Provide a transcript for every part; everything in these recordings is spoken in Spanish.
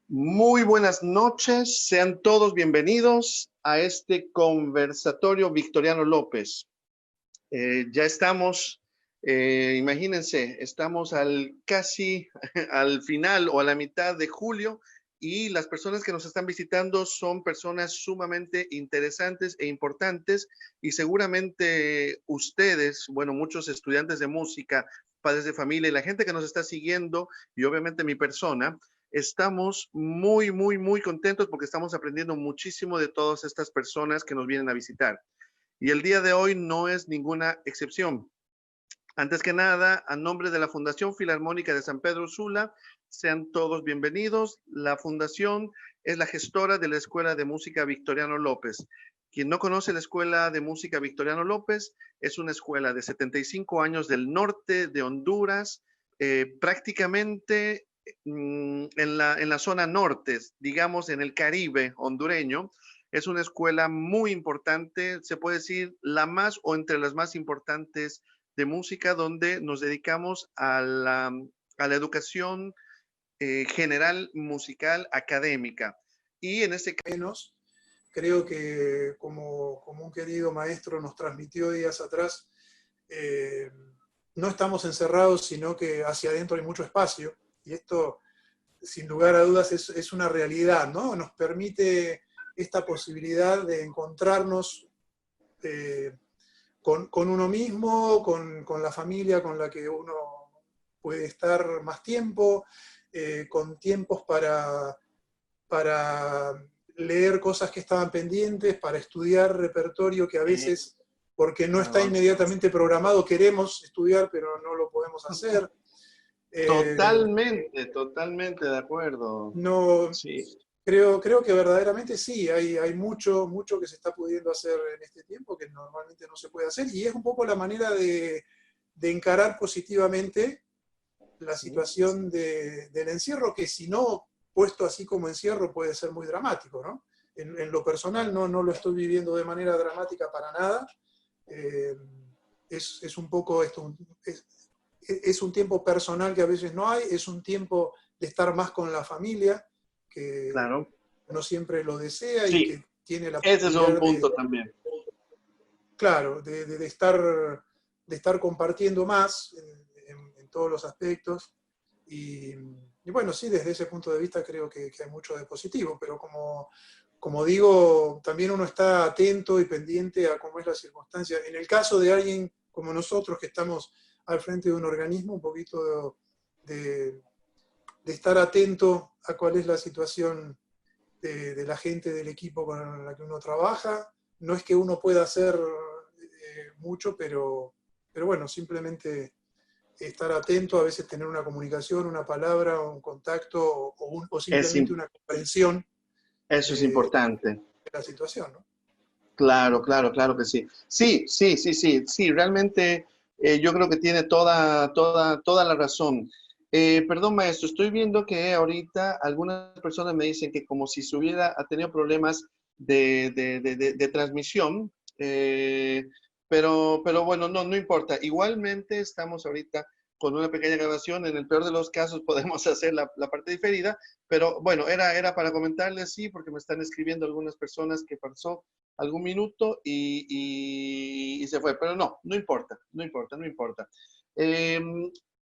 Muy buenas noches, sean todos bienvenidos a este conversatorio Victoriano López. Ya estamos, imagínense, estamos casi al final o a la mitad de julio y las personas que nos están visitando son personas sumamente interesantes e importantes y seguramente ustedes, bueno, muchos estudiantes de música, padres de familia y la gente que nos está siguiendo y obviamente mi persona, estamos muy contentos porque estamos aprendiendo muchísimo de todas estas personas que nos vienen a visitar. Y el día de hoy no es ninguna excepción. Antes que nada, a nombre de la Fundación Filarmónica de San Pedro Sula, sean todos bienvenidos. La fundación es la gestora de la Escuela de Música Victoriano López. Quien no conoce la Escuela de Música Victoriano López, es una escuela de 75 años del norte de Honduras, prácticamente en la zona norte, digamos en el Caribe hondureño. Es una escuela muy importante, se puede decir la más o entre las más importantes de música, donde nos dedicamos a la educación general musical académica. Y en este caso, creo que como un querido maestro nos transmitió días atrás, no estamos encerrados, sino que hacia adentro hay mucho espacio, y esto, sin lugar a dudas, es una realidad, ¿no? Nos permite esta posibilidad de encontrarnos con uno mismo, con la familia con la que uno puede estar más tiempo, con tiempos para leer cosas que estaban pendientes, para estudiar repertorio que a veces, porque no está inmediatamente programado, queremos estudiar, pero no lo podemos hacer. Totalmente de acuerdo. No, sí. Creo que verdaderamente sí, hay mucho que se está pudiendo hacer en este tiempo que normalmente no se puede hacer, y es un poco la manera de encarar positivamente la situación del encierro, que si no puesto así como encierro puede ser muy dramático, ¿no? En lo personal no lo estoy viviendo de manera dramática para nada. Es un poco esto, es un tiempo personal que a veces no hay, es un tiempo de estar más con la familia, que Claro. no siempre lo desea, Sí, y que tiene la ese es un posibilidad punto también. Claro, de estar compartiendo más en todos los aspectos. Y bueno, sí, desde ese punto de vista creo que hay mucho de positivo, pero como digo, también uno está atento y pendiente a cómo es la circunstancia. En el caso de alguien como nosotros, que estamos al frente de un organismo, un poquito de estar atento a cuál es la situación de la gente del equipo con la que uno trabaja. No es que uno pueda hacer mucho, pero bueno, simplemente estar atento, a veces tener una comunicación, una palabra, un contacto, o simplemente una comprensión eso es importante. de la situación, ¿no? Claro que sí. Sí, realmente yo creo que tiene toda la razón. Perdón, maestro, estoy viendo que ahorita algunas personas me dicen que como si ha tenido problemas de transmisión, pero bueno, no importa. Igualmente estamos ahorita con una pequeña grabación. En el peor de los casos podemos hacer la parte diferida, pero bueno, era para comentarles, sí, porque me están escribiendo algunas personas que pasó algún minuto y se fue, pero no importa. Eh,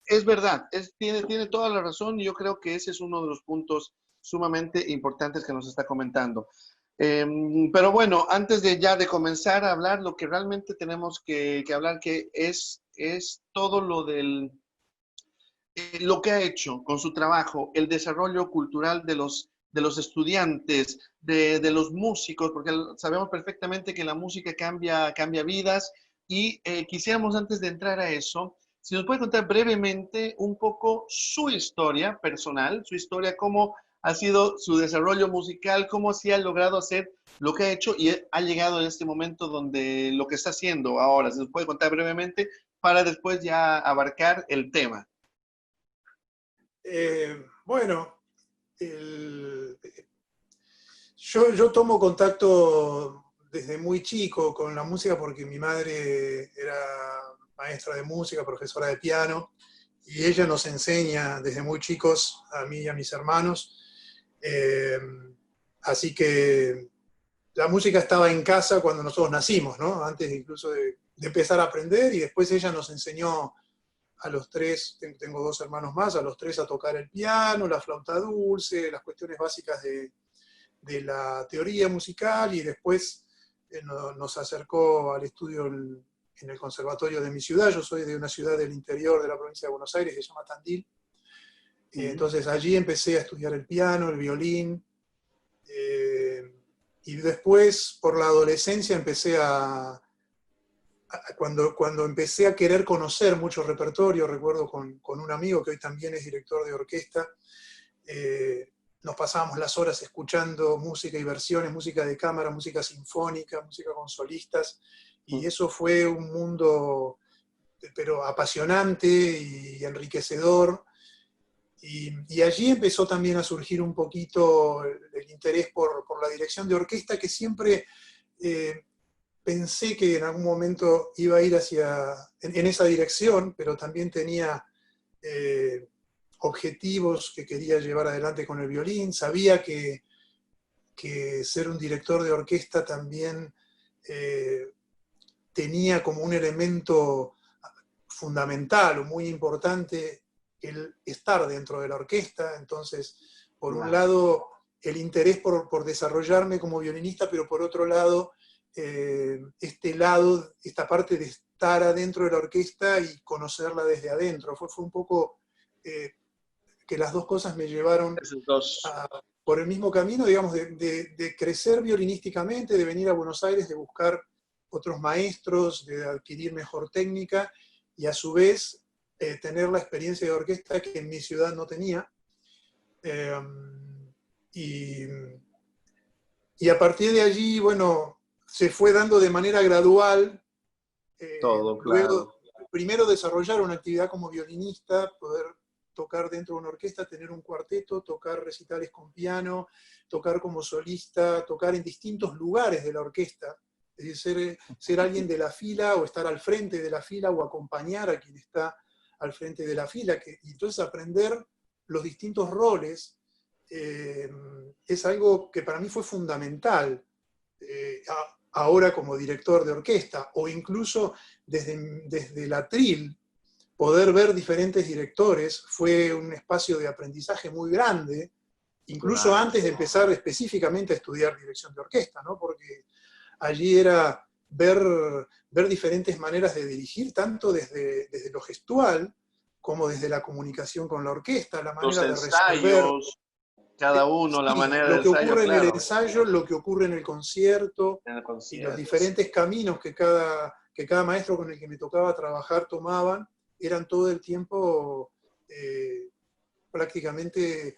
es verdad, tiene toda la razón, y yo creo que ese es uno de los puntos sumamente importantes que nos está comentando. Pero bueno, antes de comenzar a hablar, lo que realmente tenemos que hablar, que es todo lo que ha hecho con su trabajo, el desarrollo cultural de los estudiantes, de los músicos, porque sabemos perfectamente que la música cambia vidas, y quisiéramos, antes de entrar a eso, si nos puede contar brevemente un poco su historia personal, su historia, cómo ha sido su desarrollo musical, cómo se ha logrado hacer lo que ha hecho y ha llegado en este momento donde lo que está haciendo ahora. Si nos puede contar brevemente para después ya abarcar el tema. Bueno, yo tomo contacto desde muy chico con la música porque mi madre era maestra de música, profesora de piano, y ella nos enseña desde muy chicos, a mí y a mis hermanos. Eh, Así que la música estaba en casa cuando nosotros nacimos, ¿no? Antes incluso de empezar a aprender, y después ella nos enseñó a los tres, tengo dos hermanos más, a los tres a tocar el piano, la flauta dulce, las cuestiones básicas de la teoría musical, y después nos acercó al estudio en el conservatorio de mi ciudad. Yo soy de una ciudad del interior de la provincia de Buenos Aires que se llama Tandil. Entonces allí empecé a estudiar el piano, el violín, y después por la adolescencia empecé cuando empecé a querer conocer mucho repertorio, recuerdo con un amigo que hoy también es director de orquesta, nos pasábamos las horas escuchando música y versiones, música de cámara, música sinfónica, música con solistas, y eso fue un mundo pero apasionante y enriquecedor. Y allí empezó también a surgir un poquito el interés por la dirección de orquesta, que siempre pensé que en algún momento iba a ir en esa dirección, pero también tenía objetivos que quería llevar adelante con el violín. Sabía que ser un director de orquesta también tenía como un elemento fundamental o muy importante el estar dentro de la orquesta. Entonces, por un lado, el interés por desarrollarme como violinista, pero por otro lado, esta parte de estar adentro de la orquesta y conocerla desde adentro. Fue un poco que las dos cosas me llevaron por el mismo camino, digamos, de crecer violinísticamente, de venir a Buenos Aires, de buscar otros maestros, de adquirir mejor técnica, y a su vez tener la experiencia de orquesta que en mi ciudad no tenía. Y a partir de allí, bueno, se fue dando de manera gradual. Todo, Luego, claro. primero desarrollar una actividad como violinista, poder tocar dentro de una orquesta, tener un cuarteto, tocar recitales con piano, tocar como solista, tocar en distintos lugares de la orquesta. Es decir, ser alguien de la fila, o estar al frente de la fila, o acompañar a quien está al frente de la fila. Y entonces aprender los distintos roles es algo que para mí fue fundamental. Ahora como director de orquesta, o incluso desde el atril, poder ver diferentes directores fue un espacio de aprendizaje muy grande, incluso antes de empezar específicamente a estudiar dirección de orquesta, ¿no? Porque allí era ver diferentes maneras de dirigir, tanto desde lo gestual como desde la comunicación con la orquesta, la Los manera de resolver. ensayos, cada uno, la Sí, manera de lo que ensayo, ocurre en el claro, ensayo, lo que ocurre en el concierto, en el y los concierto. diferentes caminos que cada maestro con el que me tocaba trabajar tomaban, eran todo el tiempo prácticamente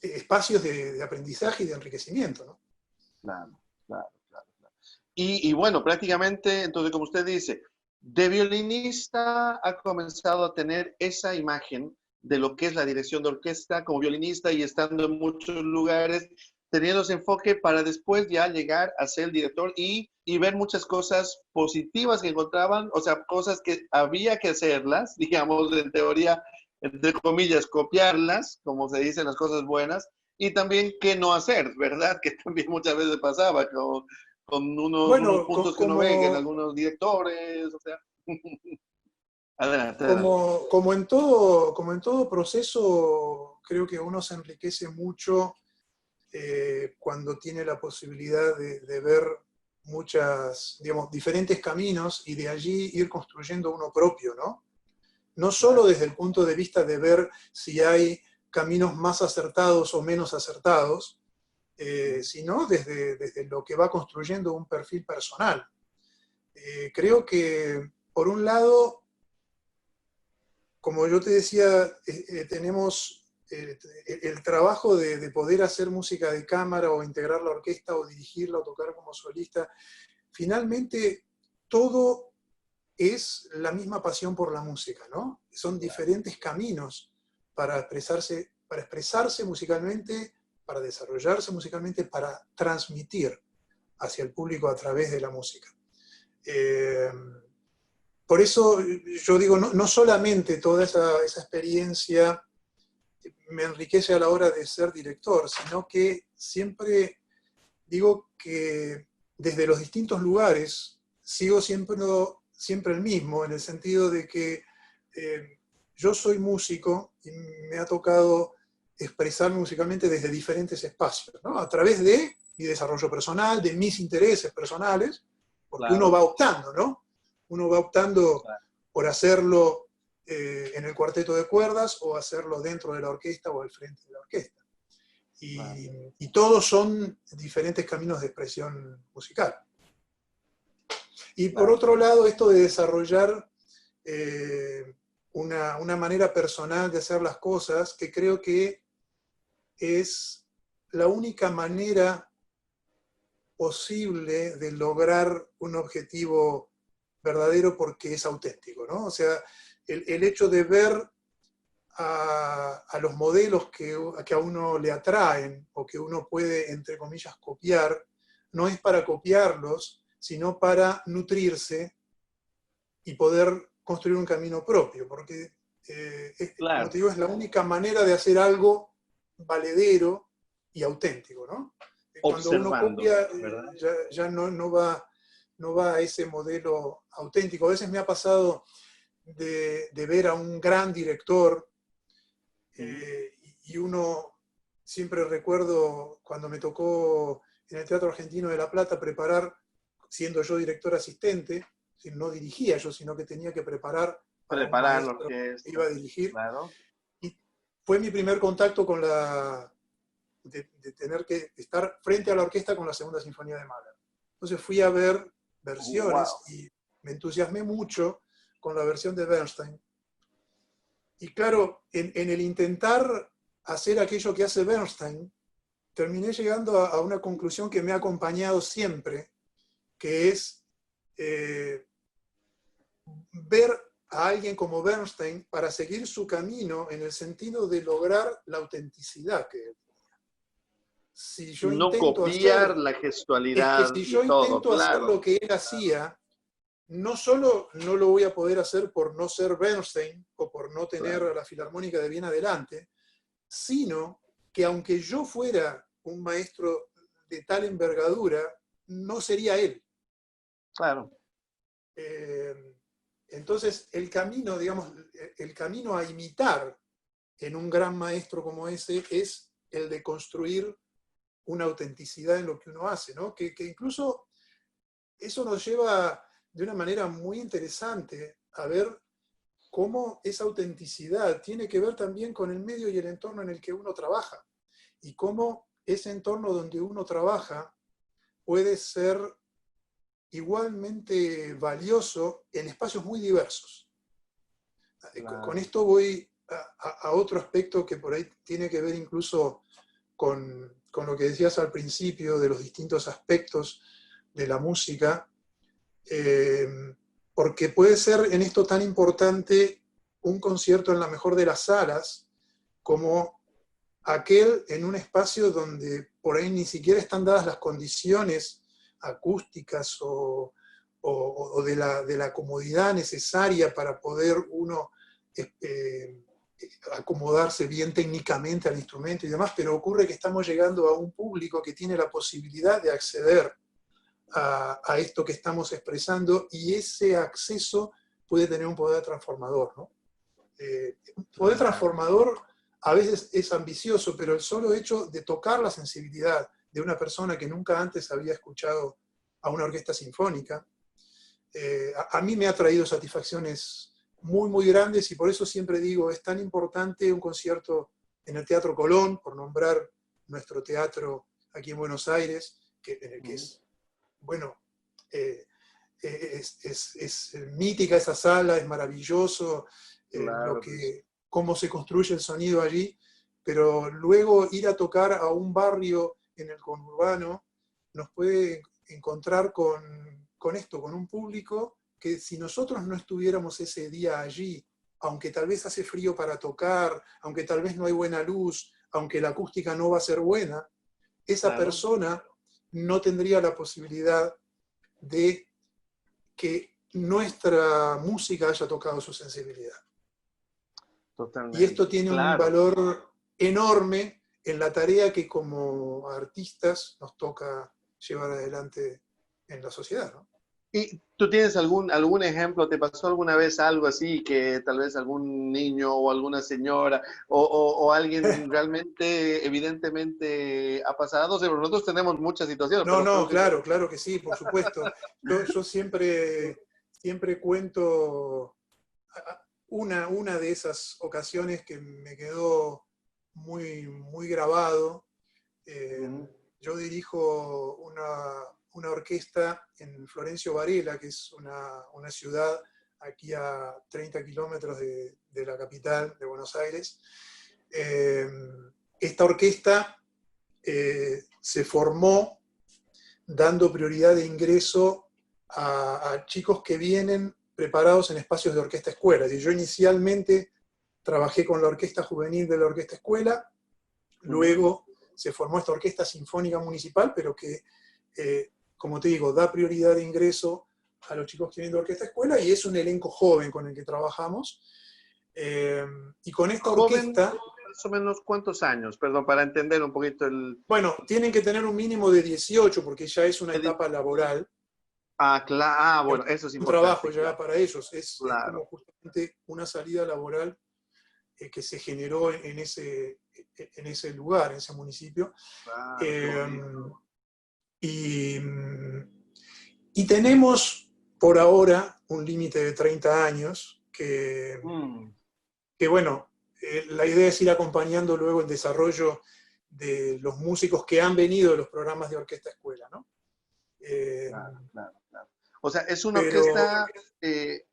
espacios de aprendizaje y de enriquecimiento, ¿no? Claro, claro, claro. Y bueno, prácticamente, entonces, como usted dice, de violinista ha comenzado a tener esa imagen de lo que es la dirección de orquesta como violinista, y estando en muchos lugares, teniendo ese enfoque para después ya llegar a ser el director y ver muchas cosas positivas que encontraban, o sea, cosas que había que hacerlas, digamos, en teoría, entre comillas, copiarlas, como se dicen las cosas buenas, y también qué no hacer, ¿verdad? Que también muchas veces pasaba con unos Bueno, puntos que uno ve que en algunos directores, o sea. Adelante, adelante. como en todo proceso, creo que uno se enriquece mucho cuando tiene la posibilidad de ver digamos, diferentes caminos, y de allí ir construyendo uno propio, ¿no? No solo desde el punto de vista de ver si hay caminos más acertados o menos acertados, sino desde lo que va construyendo un perfil personal. Creo que, por un lado, como yo te decía, tenemos el trabajo de poder hacer música de cámara, o integrar la orquesta, o dirigirla, o tocar como solista. Finalmente, todo es la misma pasión por la música, ¿no? Son diferentes caminos para expresarse musicalmente, para desarrollarse musicalmente, para transmitir hacia el público a través de la música. Por eso yo digo, no solamente toda esa experiencia me enriquece a la hora de ser director, sino que siempre digo que desde los distintos lugares sigo siempre el mismo, en el sentido de que yo soy músico y me ha tocado expresarme musicalmente desde diferentes espacios, ¿no? A través de mi desarrollo personal, de mis intereses personales, porque Claro. uno va optando, ¿no? Uno va optando por hacerlo en el cuarteto de cuerdas o hacerlo dentro de la orquesta o al frente de la orquesta. Y todos son diferentes caminos de expresión musical. Y por otro lado, esto de desarrollar una manera personal de hacer las cosas, que creo que es la única manera posible de lograr un objetivo verdadero porque es auténtico, ¿no? O sea, el hecho de ver a los modelos que a uno le atraen o que uno puede, entre comillas, copiar, no es para copiarlos, sino para nutrirse y poder construir un camino propio, porque, como te digo, es la única manera de hacer algo valedero y auténtico, ¿no? Cuando uno copia, ya no va a ese modelo auténtico. A veces me ha pasado de ver a un gran director y uno, siempre recuerdo cuando me tocó en el Teatro Argentino de La Plata preparar, siendo yo director asistente, no dirigía yo, sino que tenía que preparar para un maestro que iba a dirigir. Claro. Y fue mi primer contacto con de tener que estar frente a la orquesta con la Segunda Sinfonía de Mahler. Entonces fui a ver versiones y me entusiasmé mucho con la versión de Bernstein. Y claro, en el intentar hacer aquello que hace Bernstein, terminé llegando a una conclusión que me ha acompañado siempre, que es ver a alguien como Bernstein para seguir su camino en el sentido de lograr la autenticidad que él tenía. Si yo no copiar la gestualidad. Es que si yo intento hacer lo que él hacía, no solo no lo voy a poder hacer por no ser Bernstein o por no tener la Filarmónica de Viena adelante, sino que aunque yo fuera un maestro de tal envergadura, no sería él. Claro. Entonces, el camino, digamos, el camino a imitar en un gran maestro como ese es el de construir una autenticidad en lo que uno hace, ¿no? Que incluso eso nos lleva de una manera muy interesante a ver cómo esa autenticidad tiene que ver también con el medio y el entorno en el que uno trabaja, y cómo ese entorno donde uno trabaja puede ser igualmente valioso en espacios muy diversos. Claro. Con esto voy a otro aspecto que por ahí tiene que ver incluso con lo que decías al principio de los distintos aspectos de la música, porque puede ser en esto tan importante un concierto en la mejor de las salas como aquel en un espacio donde por ahí ni siquiera están dadas las condiciones acústicas o de la comodidad necesaria para poder uno acomodarse bien técnicamente al instrumento y demás, pero ocurre que estamos llegando a un público que tiene la posibilidad de acceder a esto que estamos expresando, y ese acceso puede tener un poder transformador, ¿no? Poder transformador a veces es ambicioso, pero el solo hecho de tocar la sensibilidad de una persona que nunca antes había escuchado a una orquesta sinfónica, a mí me ha traído satisfacciones muy, muy grandes, y por eso siempre digo, es tan importante un concierto en el Teatro Colón, por nombrar nuestro teatro aquí en Buenos Aires, en el que es, bueno, es mítica esa sala, es maravilloso Claro. cómo se construye el sonido allí, pero luego ir a tocar a un barrio en el conurbano nos puede encontrar con esto, con un público que si nosotros no estuviéramos ese día allí, aunque tal vez hace frío para tocar, aunque tal vez no hay buena luz, aunque la acústica no va a ser buena, esa persona no tendría la posibilidad de que nuestra música haya tocado su sensibilidad. Totalmente. Y esto tiene un valor enorme en la tarea que como artistas nos toca llevar adelante en la sociedad, ¿no? ¿Y tú tienes algún ejemplo? ¿Te pasó alguna vez algo así que tal vez algún niño o alguna señora o alguien realmente, evidentemente ha pasado? O sea, nosotros tenemos muchas situaciones, No, pero no, creo que... claro, claro que sí, por supuesto. Yo siempre cuento una de esas ocasiones que me quedó muy grabado. Eh, Ujú. yo dirijo una orquesta en Florencio Varela, que es una ciudad aquí a 30 kilómetros de la capital de Buenos Aires. Eh, Esta orquesta se formó dando prioridad de ingreso a chicos que vienen preparados en espacios de orquesta escuela. Y yo inicialmente trabajé con la orquesta juvenil de la orquesta escuela, Ujú. luego se formó esta orquesta sinfónica municipal, pero que, como te digo, da prioridad de ingreso a los chicos que vienen de orquesta escuela, y es un elenco joven con el que trabajamos. Y con esta Joven, orquesta, más o menos, ¿cuántos años? Perdón, para entender un poquito el... bueno, tienen que tener un mínimo de 18 porque ya es una etapa laboral. Bueno, eso es Un trabajo importante, ya claro, para ellos. Es claro, como justamente una salida laboral que se generó en ese lugar, en ese municipio. claro, qué Eh, bonito. y, y tenemos por ahora un límite de 30 años Mm, que bueno, la idea es ir acompañando luego el desarrollo de los músicos que han venido de los programas de orquesta escuela, ¿no? Eh, claro, claro, claro. O sea, es una pero, orquesta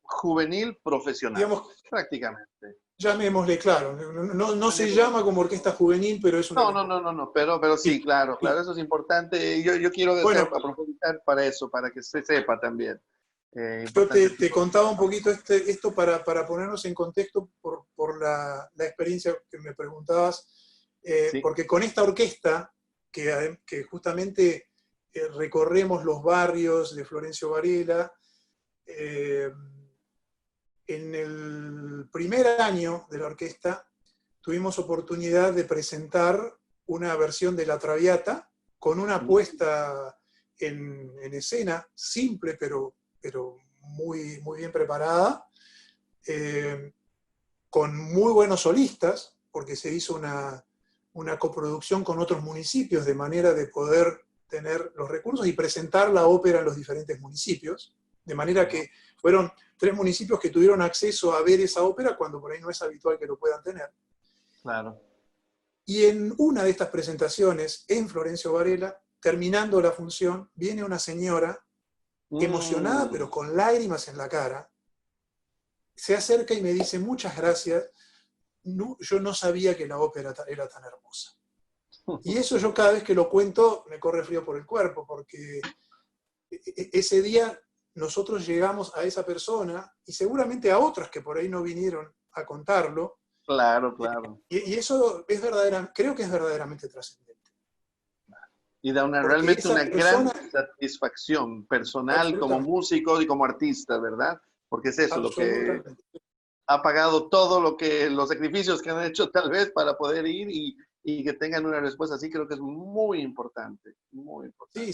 juvenil profesional, digamos, prácticamente. llamémosle, claro, no se llama como orquesta juvenil, pero es un No, no, elenco. no, no, no, pero sí, Y, claro, claro, y, eso es importante. Yo quiero bueno, profundizar para eso, para que se sepa también. yo Importante te tipo. contaba un poquito esto para ponernos en contexto por la experiencia que me preguntabas, Sí. porque con esta orquesta, que justamente recorremos los barrios de Florencio Varela, eh, en el primer año de la orquesta tuvimos oportunidad de presentar una versión de La Traviata con una puesta en escena simple, pero muy bien preparada, eh, con muy buenos solistas, porque se hizo una coproducción con otros municipios de manera de poder tener los recursos y presentar la ópera en los diferentes municipios, de manera que fueron 3 municipios que tuvieron acceso a ver esa ópera cuando por ahí no es habitual que lo puedan tener. Claro. Y en una de estas presentaciones, en Florencio Varela, terminando la función, viene una señora emocionada Mm. pero con lágrimas en la cara, se acerca y me dice: muchas gracias, no, yo no sabía que la ópera era tan hermosa. Y eso yo cada vez que lo cuento me corre frío por el cuerpo, porque ese día nosotros llegamos a esa persona y seguramente a otras que por ahí no vinieron a contarlo, Claro, claro. y eso creo que es verdaderamente trascendente. Y da Porque realmente esa una gran persona, satisfacción personal como absolutamente, músico y como artista, ¿verdad? Porque es eso, lo que absolutamente. ha pagado todo los sacrificios que han hecho tal vez para poder ir y que tengan una respuesta así, creo que es muy importante, muy Sí, importante.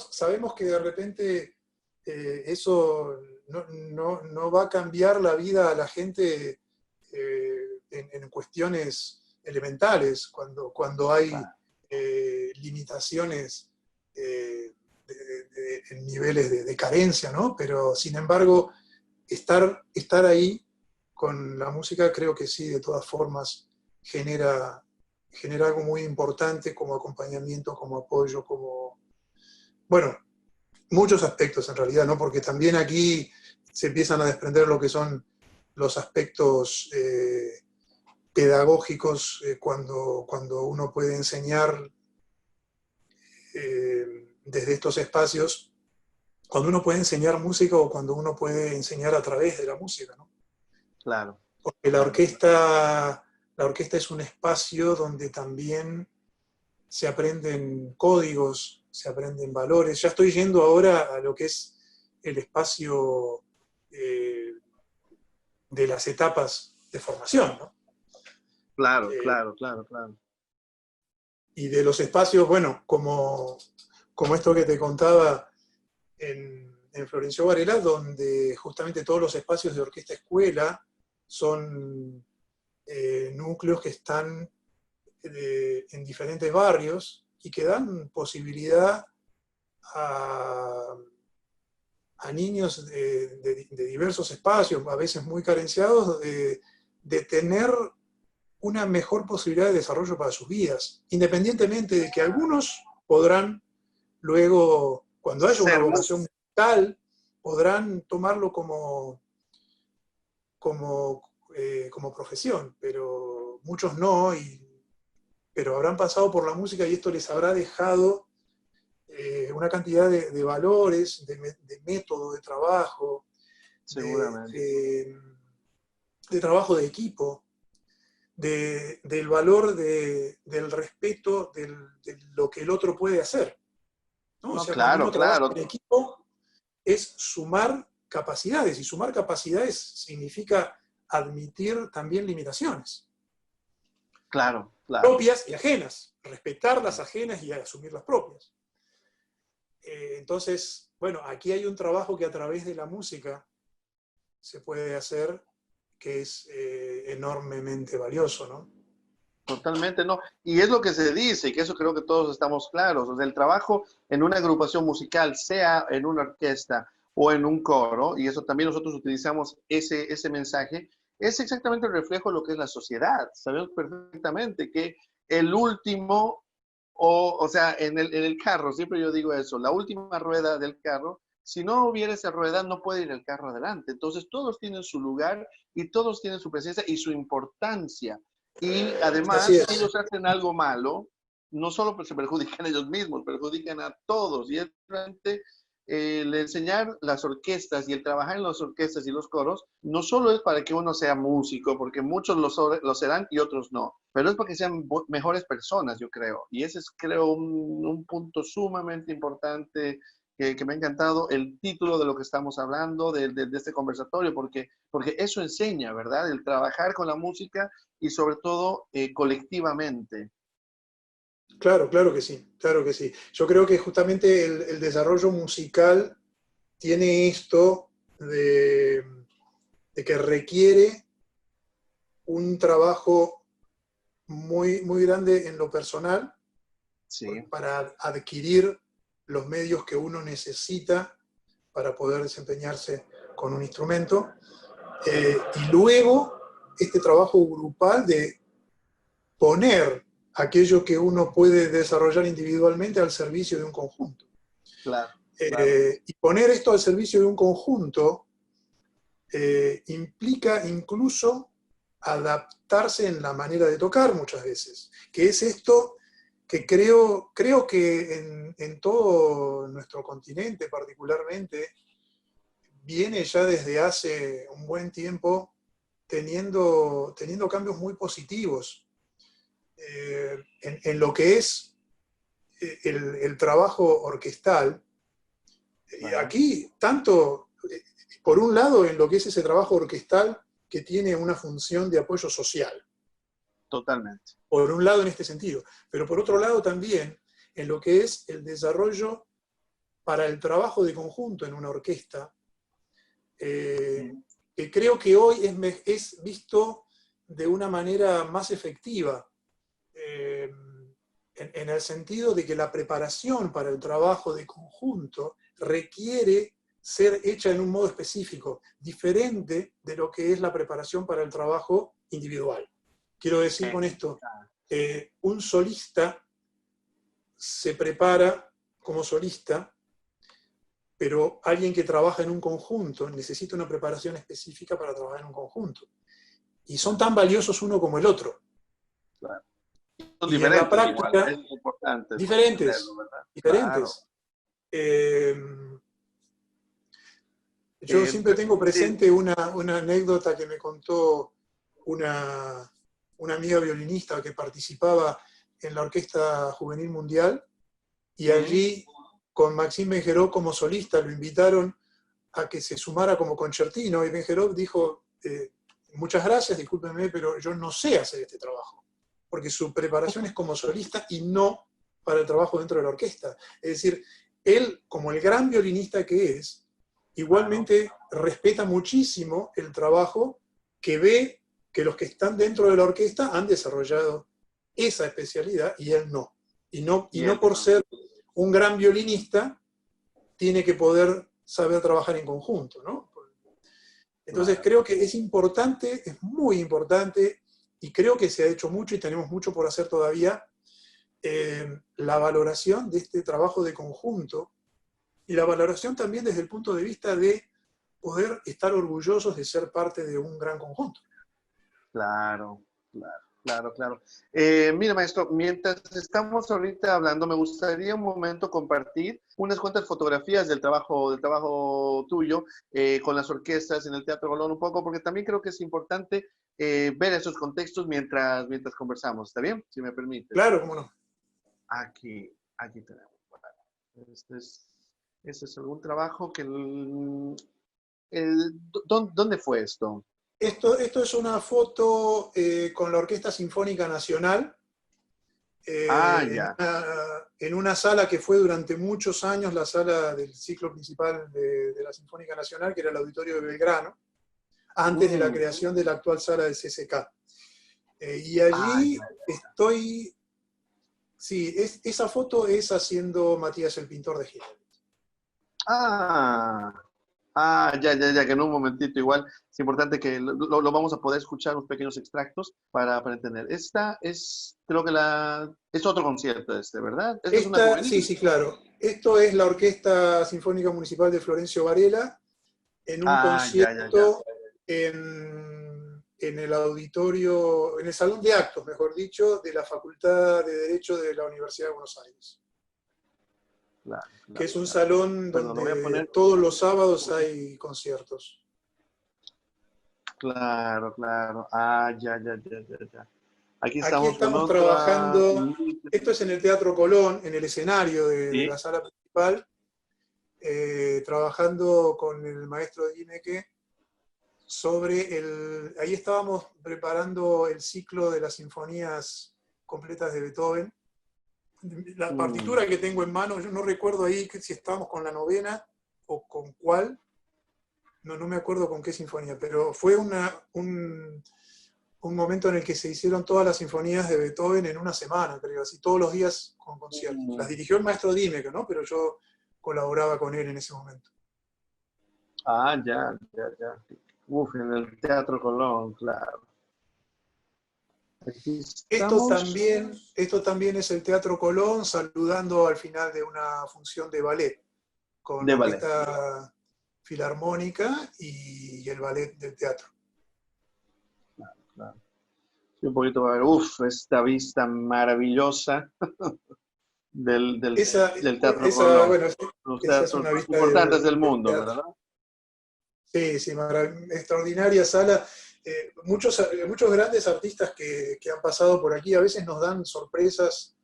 sabemos que de repente eso no va a cambiar la vida a la gente en cuestiones elementales, cuando hay Claro. limitaciones en niveles de carencia, ¿no? Pero sin embargo, estar ahí con la música creo que sí, de todas formas, genera algo muy importante como acompañamiento, como apoyo, bueno, muchos aspectos en realidad, ¿no? Porque también aquí se empiezan a desprender lo que son los aspectos pedagógicos cuando uno puede enseñar desde estos espacios, cuando uno puede enseñar música o cuando uno puede enseñar a través de la música, ¿no? Claro, Porque claro, claro. la orquesta es un espacio donde también se aprenden códigos, se aprenden valores. Ya estoy yendo ahora a lo que es el espacio de las etapas de formación, ¿no? Claro, Eh, claro, claro, claro. y de los espacios, bueno, como esto que te contaba en Florencio Varela, donde justamente todos los espacios de orquesta escuela son núcleos que están en diferentes barrios y que dan posibilidad a, a niños de diversos espacios, a veces muy carenciados, de tener una mejor posibilidad de desarrollo para sus vidas, independientemente de que algunos podrán luego, cuando haya una Ser vocación más, musical, podrán tomarlo como profesión, pero muchos no, pero habrán pasado por la música y esto les habrá dejado una cantidad de valores, de método de trabajo, de, seguramente. de, de trabajo de equipo, del valor del respeto de lo que el otro puede hacer, ¿no? O No, sea, cuando claro, uno trabaja claro, en equipo es sumar capacidades, y sumar capacidades significa admitir también limitaciones, claro, claro. propias y ajenas, respetar las ajenas y asumir las propias. Entonces, bueno, aquí hay un trabajo que a través de la música se puede hacer que es enormemente valioso, ¿no? Totalmente, no. Y es lo que se dice, y que eso creo que todos estamos claros. O sea, el trabajo en una agrupación musical, sea en una orquesta o en un coro, y eso también nosotros utilizamos ese mensaje, es exactamente el reflejo de lo que es la sociedad. Sabemos perfectamente que el último, o sea, en el carro, siempre yo digo eso, la última rueda del carro, si no hubiera esa rueda, no puede ir el carro adelante. Entonces, todos tienen su lugar y todos tienen su presencia y su importancia. Y Así además, si es. ellos hacen algo malo, no solo se perjudican a ellos mismos, perjudican a todos. Y es realmente el enseñar las orquestas y el trabajar en las orquestas y los coros, no solo es para que uno sea músico, porque muchos lo serán y otros no, pero es para que sean mejores personas, yo creo. Y ese es, creo, un punto sumamente importante que me ha encantado el título de lo que estamos hablando, de este conversatorio, porque eso enseña, ¿verdad? El trabajar con la música y sobre todo colectivamente. Claro, claro que sí, claro que sí. Yo creo que justamente el desarrollo musical tiene esto de que requiere un trabajo muy, muy grande en lo personal Sí, para adquirir los medios que uno necesita para poder desempeñarse con un instrumento. Y luego este trabajo grupal de poner aquello que uno puede desarrollar individualmente al servicio de un conjunto. claro, claro. Y poner esto al servicio de un conjunto implica incluso adaptarse en la manera de tocar muchas veces, que es esto que creo que en todo nuestro continente particularmente viene ya desde hace un buen tiempo teniendo cambios muy positivos en lo que es el trabajo orquestal. Y Ajá, aquí, tanto, por un lado, en lo que es ese trabajo orquestal que tiene una función de apoyo social, totalmente. por un lado en este sentido, pero por otro lado también en lo que es el desarrollo para el trabajo de conjunto en una orquesta, eh, Mm. que creo que hoy es visto de una manera más efectiva, eh, en el sentido de que la preparación para el trabajo de conjunto requiere ser hecha en un modo específico, diferente de lo que es la preparación para el trabajo individual. Quiero decir con esto, un solista se prepara como solista, pero alguien que trabaja en un conjunto necesita una preparación específica para trabajar en un conjunto. Y son tan valiosos uno como el otro. Claro. Son Y en la diferentes igual, práctica, es importante entenderlo, diferentes, ¿verdad? Claro. diferentes. Eh, yo Eh, siempre tengo sí. presente una anécdota que me contó una, una amiga violinista que participaba en la Orquesta Juvenil Mundial, y Mm, allí con Maxime Benjerov como solista lo invitaron a que se sumara como concertino, y Benjerov dijo, muchas gracias, discúlpenme, pero yo no sé hacer este trabajo, porque su preparación es como solista y no para el trabajo dentro de la orquesta. Es decir, él, como el gran violinista que es, igualmente respeta muchísimo el trabajo que ve que los que están dentro de la orquesta han desarrollado esa especialidad y él no. Y no por ser un gran violinista tiene que poder saber trabajar en conjunto, ¿no? Entonces creo que es importante, es muy importante, y creo que se ha hecho mucho y tenemos mucho por hacer todavía, la valoración de este trabajo de conjunto y la valoración también desde el punto de vista de poder estar orgullosos de ser parte de un gran conjunto. Claro, claro, claro, claro. Mira, maestro, mientras estamos ahorita hablando, me gustaría un momento compartir unas cuantas fotografías del trabajo tuyo con las orquestas en el Teatro Colón un poco, porque también creo que es importante ver esos contextos mientras conversamos. ¿Está bien? Si me permite. Claro, cómo no. Aquí tenemos. Este es algún trabajo que... ¿Dónde fue esto? Esto es una foto con la Orquesta Sinfónica Nacional, Ya. en una sala que fue durante muchos años la sala del ciclo principal de la Sinfónica Nacional, que era el Auditorio de Belgrano, antes de la creación de la actual sala del CCK. Y allí estoy... Sí, esa foto es haciendo Matías el Pintor de Gil. Ya, que en un momentito igual es importante que lo vamos a poder escuchar unos pequeños extractos para entender. Esta es, creo que es otro concierto ¿verdad? ¿Esta es una juvenil? Sí, claro. Esto es la Orquesta Sinfónica Municipal de Florencio Varela en un concierto en el auditorio, en el salón de actos, mejor dicho, de la Facultad de Derecho de la Universidad de Buenos Aires. Claro, que es un salón donde todos los sábados hay conciertos. Claro. Ya. Aquí estamos trabajando, esto es en el Teatro Colón, en el escenario de la sala principal, trabajando con el maestro Dimeque sobre ahí estábamos preparando el ciclo de las sinfonías completas de Beethoven. La partitura que tengo en mano, yo no recuerdo ahí si estábamos con la novena o con cuál, no me acuerdo con qué sinfonía, pero fue un momento en el que se hicieron todas las sinfonías de Beethoven en una semana, creo, así todos los días con conciertos. Las dirigió el maestro Dimeco, ¿no? Pero yo colaboraba con él en ese momento. Ya. En el Teatro Colón, claro. Esto también es el Teatro Colón, saludando al final de una función de ballet, con la Orquesta Filarmónica y el ballet del teatro. Claro. Sí, un poquito, esta vista maravillosa del Teatro Colón. Bueno, los teatros más importantes del mundo, ¿verdad? Sí, extraordinaria sala. Muchos grandes artistas que han pasado por aquí a veces nos dan sorpresas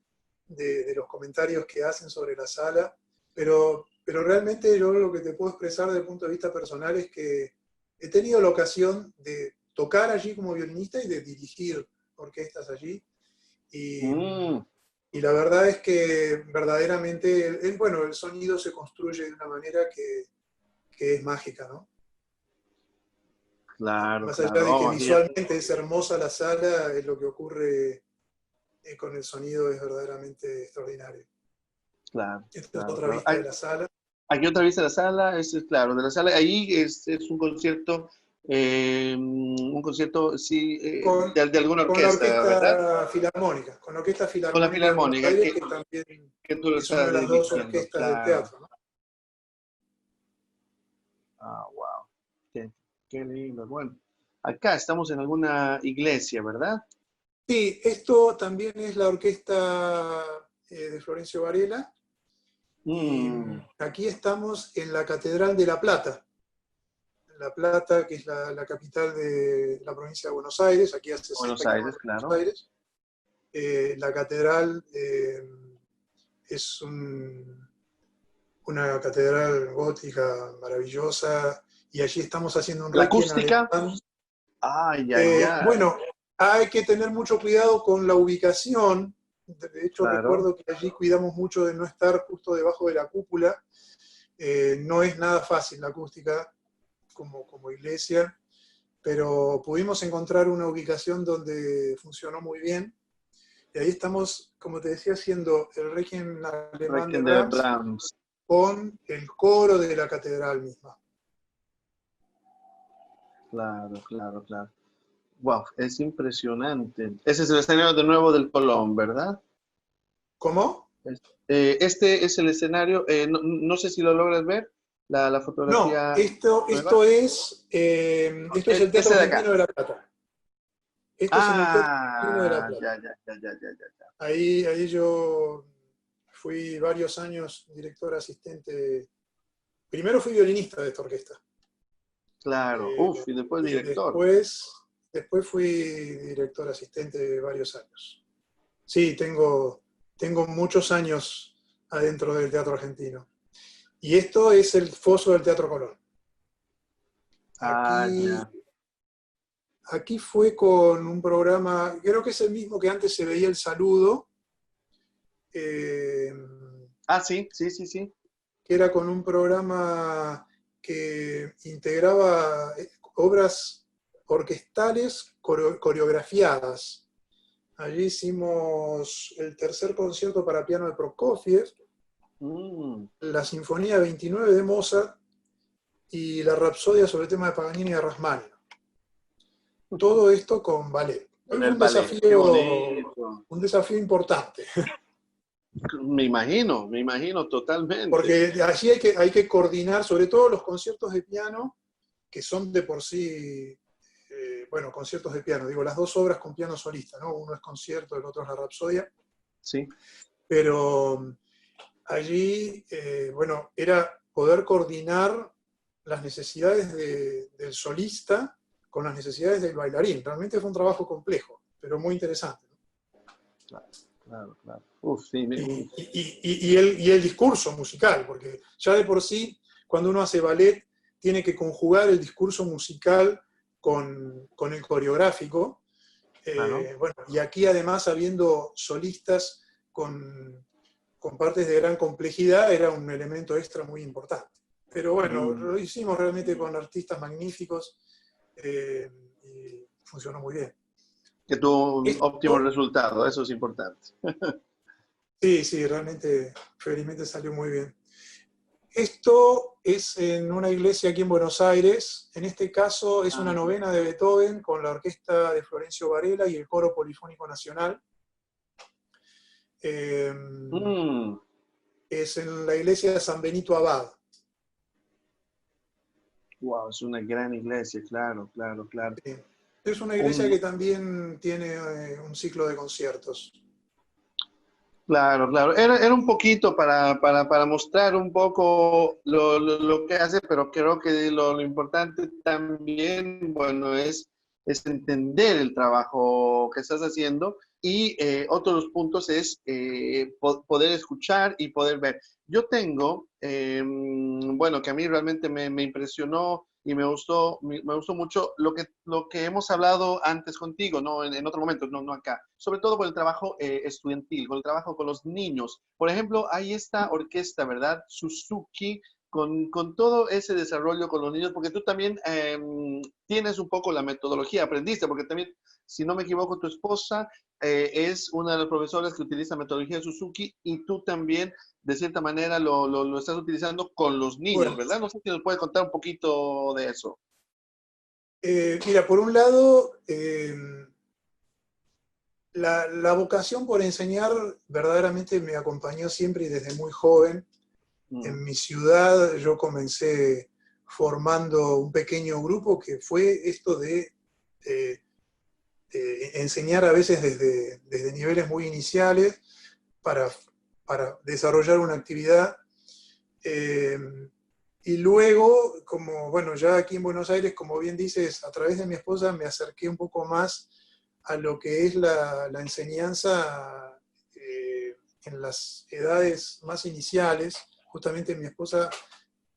de los comentarios que hacen sobre la sala, pero realmente yo lo que te puedo expresar desde el punto de vista personal es que he tenido la ocasión de tocar allí como violinista y de dirigir orquestas allí, y la verdad es que verdaderamente el sonido se construye de una manera que es mágica, ¿no? Claro. Más allá de que visualmente es hermosa la sala, lo que ocurre con el sonido es verdaderamente extraordinario. Claro. Esta es otra vista de la sala. Aquí otra vista de la sala, claro, de la sala. Ahí es un concierto, sí, de alguna orquesta, ¿verdad? Filarmónica, con la Orquesta Filarmónica. Con la Filarmónica, que también que son de las dos orquestas del teatro, ¿no? Wow. Qué lindo. Bueno, acá estamos en alguna iglesia, ¿verdad? Sí, esto también es la orquesta de Florencio Varela. Y aquí estamos en la Catedral de La Plata. La Plata, que es la capital de la provincia de Buenos Aires, aquí hace Buenos Aires, claro. Buenos Aires. La catedral es una catedral gótica maravillosa, y allí estamos haciendo un ¿La acústica? Ay, ay, ay. Bueno, hay que tener mucho cuidado con la ubicación. De hecho, Claro. recuerdo que allí cuidamos mucho de no estar justo debajo de la cúpula. No es nada fácil la acústica como iglesia, pero pudimos encontrar una ubicación donde funcionó muy bien. Y ahí estamos, como te decía, haciendo el Requiem alemán de Requiem de Brahms Brahms. con el coro de la catedral misma. Claro, claro, claro. Wow, es impresionante. Ese es el escenario de nuevo del Colón, ¿verdad? ¿Cómo? Este es el escenario, no, no sé si lo logras ver, la No, fotografía esto, nueva. esto es, esto es el Teatro Ese de acá. Argentino de La Plata. Esto es en el Teatro Argentino de La Ah, Plata. ya, ya, ya, ya, ya, ya. Ahí yo fui varios años director asistente. Primero fui violinista de esta orquesta. Claro, Eh, uf, y después y director. después fui director asistente varios años. Sí, tengo muchos años adentro del teatro argentino. Y esto es el foso del Teatro Colón. Ah, Aquí, ya. aquí fue con un programa, creo que es el mismo que antes se veía El Saludo, eh, Ah, sí, sí, sí, sí. que era con un programa que integraba obras orquestales coreografiadas. Allí hicimos el tercer concierto para piano de Prokofiev, Mm, la Sinfonía 29 de Mozart y la Rapsodia sobre el tema de Paganini y de Rachmaninoff. Todo esto con ballet. con Fue el ballet, qué bonito. un desafío importante, Me imagino totalmente. porque allí hay que coordinar, sobre todo los conciertos de piano, que son de por sí, bueno, conciertos de piano, digo, las dos obras con piano solista, ¿no? Uno es concierto, el otro es la Rapsodia, Sí. pero allí, bueno, era poder coordinar las necesidades del solista con las necesidades del bailarín. Realmente fue un trabajo complejo, pero muy interesante. ¿No? Claro, claro, claro. Uf, sí, Y el discurso musical, porque ya de por sí, cuando uno hace ballet, tiene que conjugar el discurso musical con el coreográfico. claro. Bueno, y aquí además, habiendo solistas con partes de gran complejidad, era un elemento extra muy importante. Pero bueno, Mm. lo hicimos realmente con artistas magníficos y funcionó muy bien. Que tuvo un óptimo Esto, resultado, eso es importante. sí, sí, realmente, felizmente salió muy bien. Esto es en una iglesia aquí en Buenos Aires. En este caso es una Ah, novena de Beethoven con la orquesta de Florencio Varela y el Coro Polifónico Nacional. Eh, mm, es en la iglesia de San Benito Abad. wow, es una gran iglesia, claro, claro, claro. Sí. Es una iglesia Un, que también tiene un ciclo de conciertos. claro, claro. Era un poquito para mostrar un poco lo que hace, pero creo que lo importante también, bueno, es entender el trabajo que estás haciendo y otro de los puntos es poder escuchar y poder ver. Yo tengo, bueno, que a mí realmente me impresionó y me gustó mucho lo que hemos hablado antes contigo, ¿no? En otro momento, no, no acá. Sobre todo con el trabajo estudiantil, con el trabajo con los niños. Por ejemplo, hay esta orquesta, ¿verdad? Suzuki, con todo ese desarrollo con los niños, porque tú también tienes un poco la metodología, aprendiste, porque también, si no me equivoco, tu esposa es una de las profesoras que utiliza metodología Suzuki y tú también de cierta manera lo estás utilizando con los niños, Bueno, ¿verdad? No sé si nos puede contar un poquito de eso. mira, por un lado, la vocación por enseñar verdaderamente me acompañó siempre y desde muy joven. Mm, En mi ciudad yo comencé formando un pequeño grupo que fue esto eh, de enseñar a veces desde niveles muy iniciales para, para desarrollar una actividad. Eh, y luego, como bueno, ya aquí en Buenos Aires, como bien dices, a través de mi esposa me acerqué un poco más a lo que es la enseñanza en las edades más iniciales. Justamente mi esposa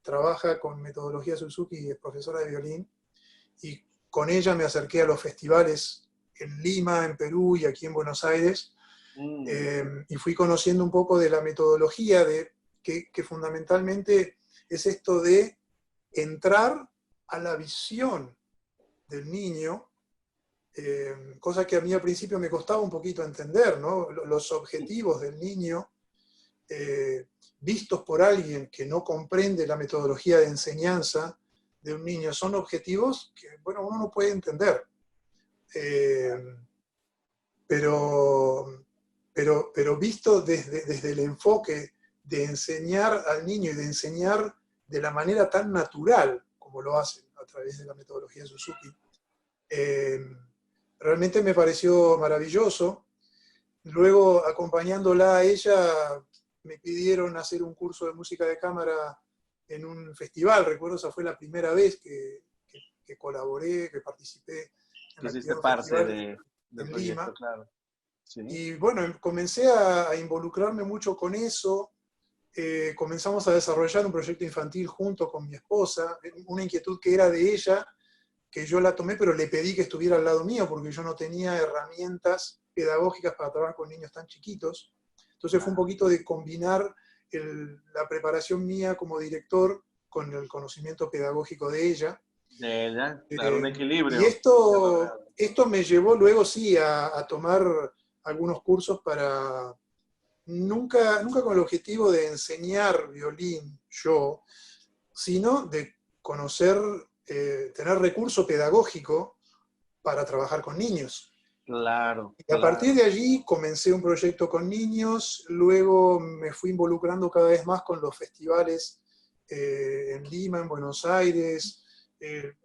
trabaja con metodología Suzuki y es profesora de violín. Y con ella me acerqué a los festivales en Lima, en Perú y aquí en Buenos Aires, y fui conociendo un poco de la metodología que fundamentalmente es esto de entrar a la visión del niño, cosa que a mí al principio me costaba un poquito entender, ¿no? Los objetivos del niño, vistos por alguien que no comprende la metodología de enseñanza de un niño, son objetivos que, bueno, uno no puede entender. Pero visto desde el enfoque de enseñar al niño y de enseñar de la manera tan natural como lo hacen a través de la metodología Suzuki, realmente me pareció maravilloso. Luego, acompañándola a ella, me pidieron hacer un curso de música de cámara en un festival. Recuerdo, esa fue la primera vez que colaboré, que participé en la Hiciste actividad de un parte festival del en proyecto, Lima. claro. Sí. Y bueno, comencé a involucrarme mucho con eso. Comenzamos a desarrollar un proyecto infantil junto con mi esposa, una inquietud que era de ella, que yo la tomé, pero le pedí que estuviera al lado mío, porque yo no tenía herramientas pedagógicas para trabajar con niños tan chiquitos. Entonces fue un poquito de combinar la preparación mía como director con el conocimiento pedagógico de ella. De ella, claro, un Y equilibrio. esto me llevó luego sí a tomar algunos cursos para, nunca con el objetivo de enseñar violín yo, sino de conocer, tener recurso pedagógico para trabajar con niños. Claro, Y a partir de allí comencé un proyecto con niños, luego me fui involucrando cada vez más con los festivales en Lima, en Buenos Aires,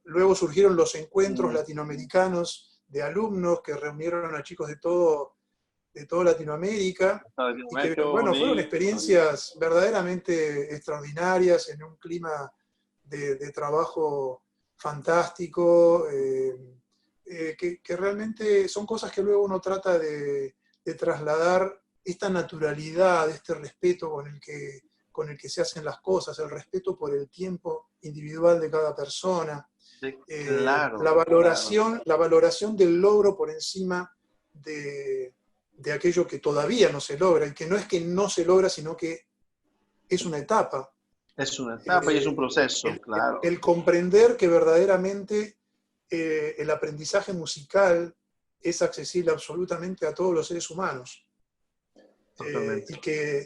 luego surgieron los encuentros latinoamericanos de alumnos que reunieron a chicos de toda Latinoamérica, y que, qué bueno, fueron bonito. experiencias verdaderamente extraordinarias en un clima de trabajo fantástico, que realmente son cosas que luego uno trata de trasladar esta naturalidad, este respeto con el que se hacen las cosas, el respeto por el tiempo individual de cada persona, Claro, la valoración del logro por encima de aquello que todavía no se logra, y que no es que no se logra, sino que es una etapa. es una etapa y es un proceso, claro. El comprender que verdaderamente el aprendizaje musical es accesible absolutamente a todos los seres humanos. Totalmente.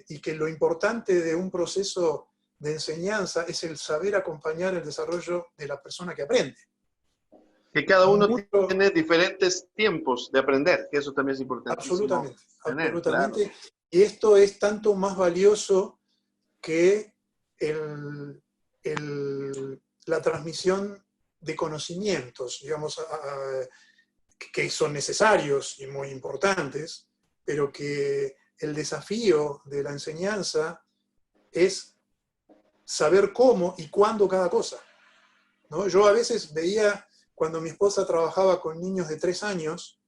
Y que lo importante de un proceso de enseñanza es el saber acompañar el desarrollo de la persona que aprende. Que cada uno Mucho, tiene diferentes tiempos de aprender, que eso también es importantísimo absolutamente, tener, claro. absolutamente. Y esto es tanto más valioso que la transmisión de conocimientos, digamos, que son necesarios y muy importantes, pero que el desafío de la enseñanza es saber cómo y cuándo cada cosa, ¿no? Yo a veces veía, cuando mi esposa trabajaba con niños de 3 años,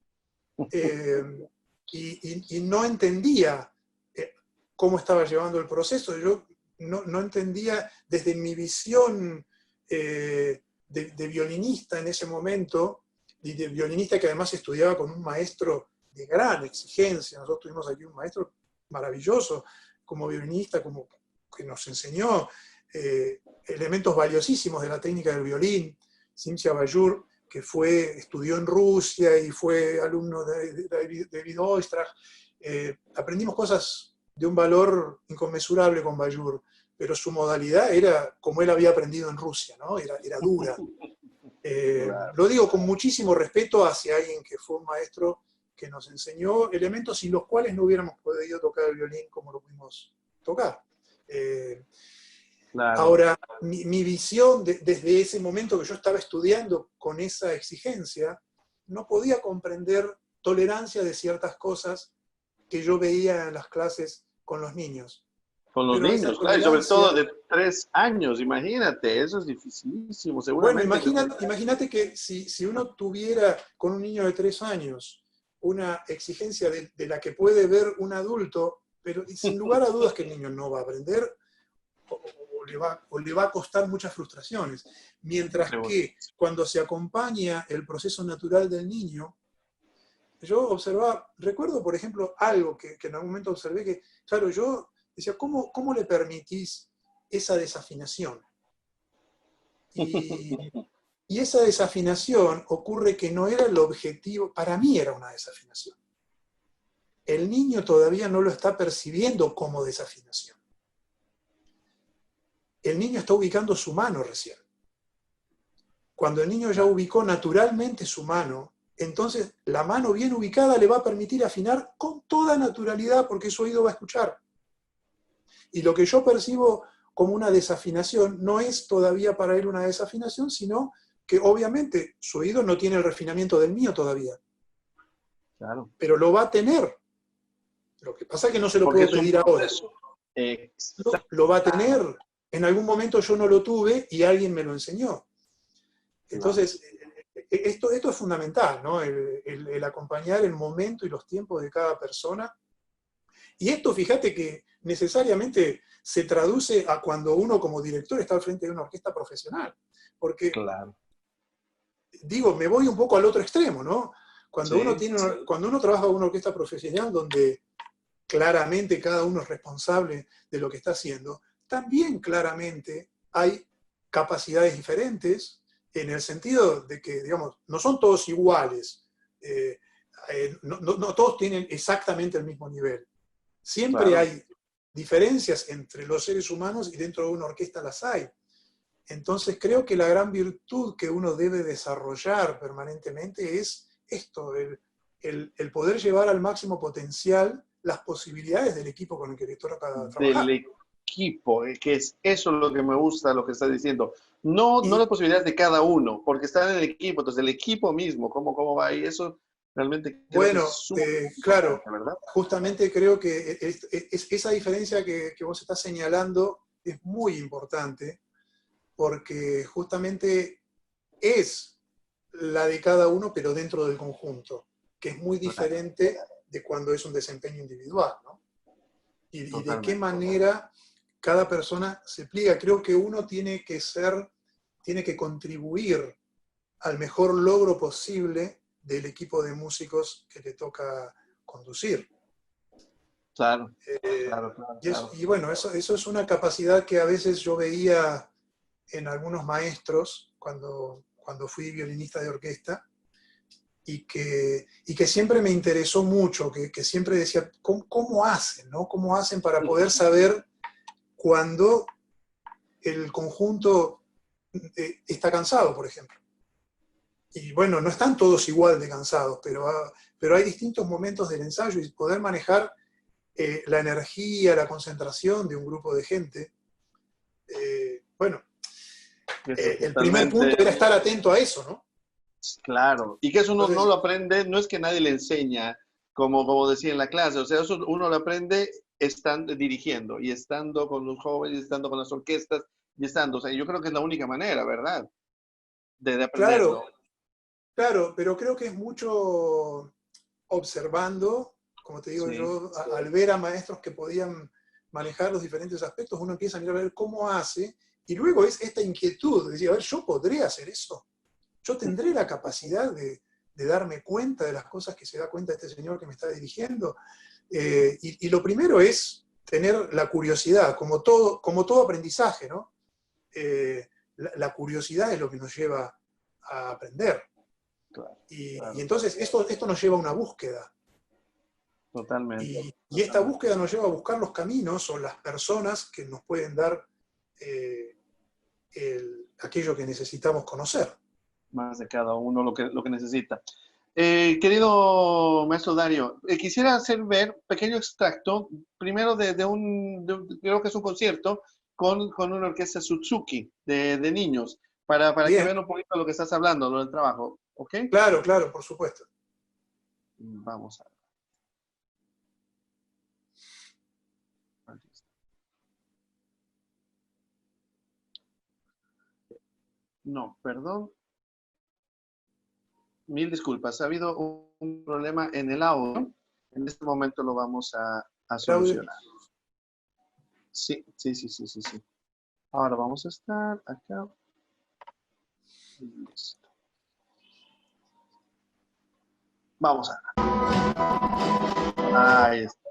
y no entendía cómo estaba llevando el proceso. Yo no entendía desde mi visión de violinista en ese momento, y de violinista que además estudiaba con un maestro de gran exigencia. Nosotros tuvimos aquí un maestro maravilloso como violinista, como que nos enseñó elementos valiosísimos de la técnica del violín, Cynthia Bayur, que estudió en Rusia y fue alumno de David Oistrakh. Aprendimos cosas de un valor inconmensurable con Bayur, pero su modalidad era como él había aprendido en Rusia, ¿no? Era dura. Claro. Lo digo con muchísimo respeto hacia alguien que fue un maestro que nos enseñó elementos sin los cuales no hubiéramos podido tocar el violín como lo pudimos tocar. Claro. Ahora, mi visión desde ese momento que yo estaba estudiando con esa exigencia, no podía comprender tolerancia de ciertas cosas que yo veía en las clases con los niños. Con los Pero esa niños, claro, y sobre tolerancia, todo de 3 años, imagínate, eso es dificilísimo, bueno, seguramente. imagínate que si uno tuviera con un niño de 3 años una exigencia de la que puede ver un adulto, pero sin lugar a dudas que el niño no va a aprender, o o le va a costar muchas frustraciones. Mientras que cuando se acompaña el proceso natural del niño, yo observaba, recuerdo por ejemplo algo que en algún momento observé que, claro, yo decía, ¿cómo le permitís esa desafinación? Y esa desafinación ocurre que no era el objetivo, para mí era una desafinación. El niño todavía no lo está percibiendo como desafinación. El niño está ubicando su mano recién. Cuando el niño ya ubicó naturalmente su mano, entonces la mano bien ubicada le va a permitir afinar con toda naturalidad porque su oído va a escuchar. Y lo que yo percibo como una desafinación no es todavía para él una desafinación, sino que obviamente su oído no tiene el refinamiento del mío todavía. Claro. Pero lo va a tener. Lo que pasa es que no se lo puedo pedir ahora. Lo va a tener. En algún momento yo no lo tuve y alguien me lo enseñó. Entonces, esto es fundamental, ¿no? El acompañar el momento y los tiempos de cada persona. Y esto, fíjate que necesariamente se traduce a cuando uno como director está al frente de una orquesta profesional. Porque, digo, me voy un poco al otro extremo, ¿no? Cuando uno trabaja con una orquesta profesional donde claramente cada uno es responsable de lo que está haciendo, también claramente hay capacidades diferentes en el sentido de que, digamos, no son todos iguales, no todos tienen exactamente el mismo nivel. Siempre hay diferencias entre los seres humanos y dentro de una orquesta las hay. Entonces creo que la gran virtud que uno debe desarrollar permanentemente es esto, el poder llevar al máximo potencial las posibilidades del equipo con el que le toca trabajar. Del equipo, que es eso lo que me gusta, lo que estás diciendo. No las posibilidades de cada uno, porque están en el equipo, entonces el equipo mismo, cómo va ahí, eso realmente creo que es claro, ¿verdad? Justamente creo que esa diferencia que vos estás señalando es muy importante, porque justamente es la de cada uno, pero dentro del conjunto, que es muy diferente de cuando es un desempeño individual, ¿no? Y de qué manera cada persona se pliega. Creo que uno tiene que contribuir al mejor logro posible del equipo de músicos que le toca conducir. Claro. Y bueno, eso es una capacidad que a veces yo veía en algunos maestros cuando fui violinista de orquesta, y que siempre me interesó mucho, que siempre decía, ¿cómo hacen, no? ¿Cómo hacen para poder saber cuando el conjunto está cansado, por ejemplo? Y bueno, no están todos igual de cansados, pero hay distintos momentos del ensayo y poder manejar la energía, la concentración de un grupo de gente. Bueno, el primer punto era estar atento a eso, ¿no? Claro, y que eso uno no lo aprende, no es que nadie le enseña, como decía en la clase, o sea, eso uno lo aprende estando dirigiendo y estando con los jóvenes, y estando con las orquestas y estando, o sea, yo creo que es la única manera, ¿verdad? De aprenderlo. Claro, pero creo que es mucho observando, como te digo yo, al ver a maestros que podían manejar los diferentes aspectos, uno empieza a mirar a ver cómo hace, y luego es esta inquietud de decir, a ver, yo podría hacer eso. Yo tendré la capacidad de darme cuenta de las cosas que se da cuenta este señor que me está dirigiendo. Y lo primero es tener la curiosidad, como todo aprendizaje, ¿no? La curiosidad es lo que nos lleva a aprender. Y entonces esto nos lleva a una búsqueda. Totalmente. Y esta búsqueda nos lleva a buscar los caminos o las personas que nos pueden dar aquello que necesitamos conocer. Más de cada uno lo que necesita. Querido maestro Dario, quisiera hacer ver un pequeño extracto, primero creo que es un concierto con una orquesta Suzuki de niños, para que vean un poquito lo que estás hablando, lo del trabajo, ¿ok? Claro, por supuesto. Vamos a ver. No, perdón. Mil disculpas, ha habido un problema en el audio. En este momento lo vamos a solucionar. Sí. Ahora vamos a estar acá. Listo. Vamos a ver. Ahí está.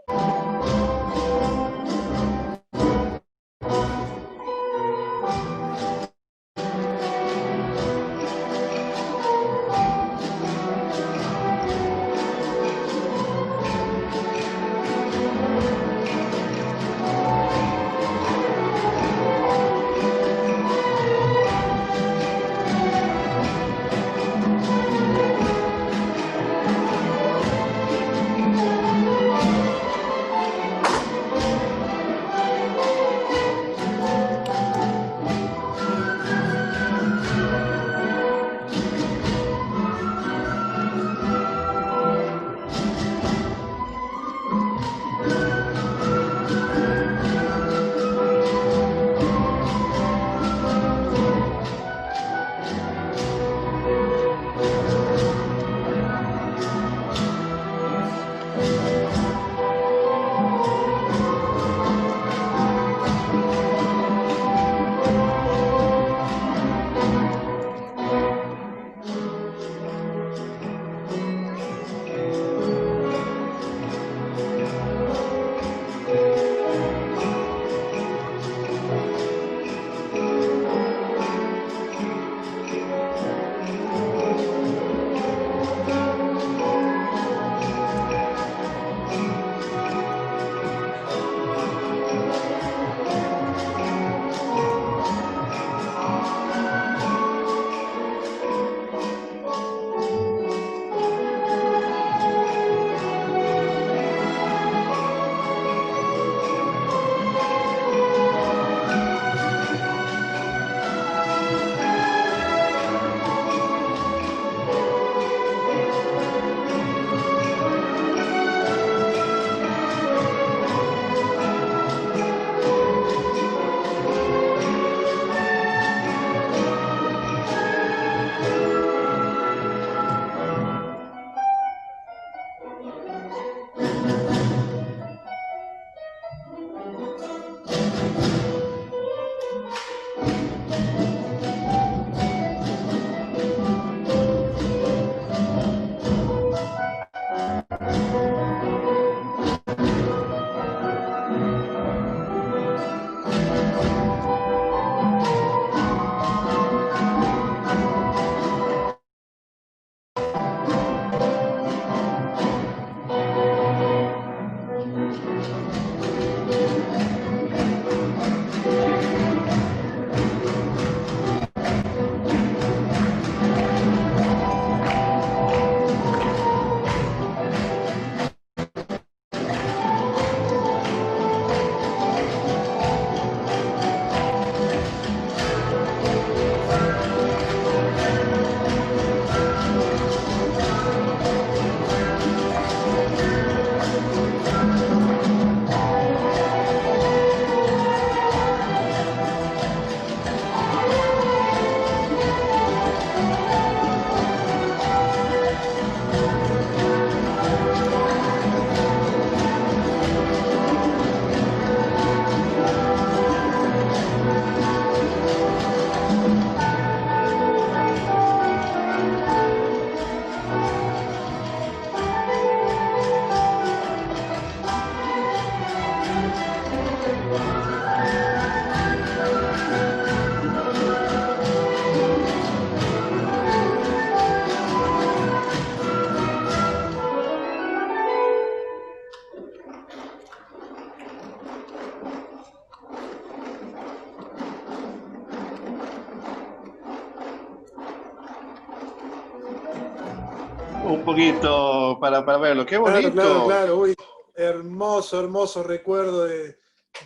Un poquito para verlo. ¡Qué Claro, claro, bonito! claro. Uy, hermoso, hermoso recuerdo de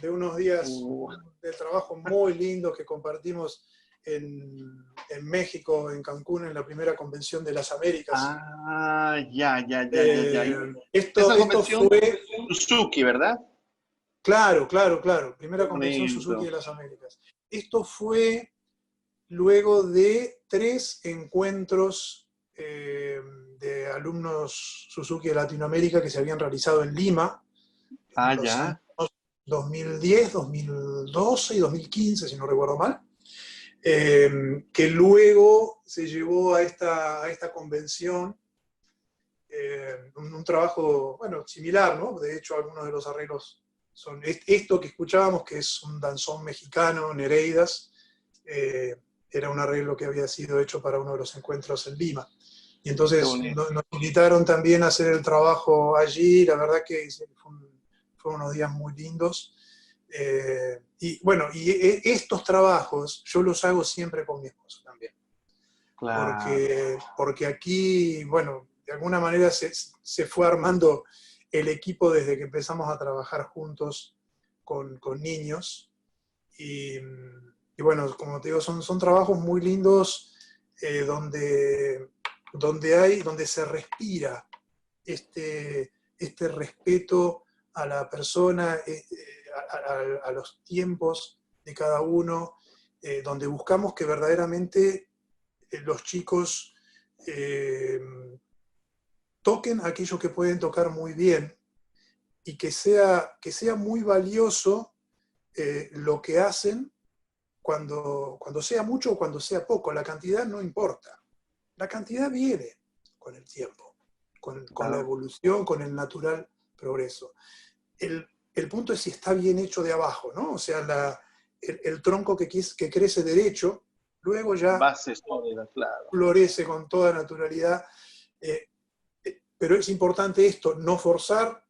unos días Uh, de trabajo muy lindos que compartimos en México, en Cancún, en la primera convención de las Américas. ya. Esa Esto convención, fue, Suzuki, ¿verdad? claro, claro, claro, primera Qué convención Suzuki bonito. de las Américas. Esto fue luego de 3 encuentros de alumnos Suzuki de Latinoamérica que se habían realizado en Lima en los años Ya. 2010, 2012 y 2015, si no recuerdo mal, que luego se llevó a esta convención un trabajo, bueno, similar, ¿no? De hecho, algunos de los arreglos son esto que escuchábamos, que es un danzón mexicano, Nereidas, era un arreglo que había sido hecho para uno de los encuentros en Lima. Y Qué entonces bonito. nos invitaron también a hacer el trabajo allí, la verdad que fueron unos días muy lindos. Y bueno, estos trabajos yo los hago siempre con mi esposo también. Claro. Porque aquí, bueno, de alguna manera se fue armando el equipo desde que empezamos a trabajar juntos con niños. Y bueno, como te digo, son trabajos muy lindos donde se respira este respeto a la persona, a los tiempos de cada uno, donde buscamos que verdaderamente los chicos eh, toquen aquello que pueden tocar muy bien y que sea muy valioso lo que hacen cuando sea mucho o cuando sea poco. La cantidad no importa. La cantidad viene con el tiempo, con la Claro. evolución, con el natural progreso. El punto es si está bien hecho de abajo, ¿no? O sea, el tronco que crece derecho, luego ya Base sólida, claro. florece con toda naturalidad. Eh, pero es importante esto, no forzar,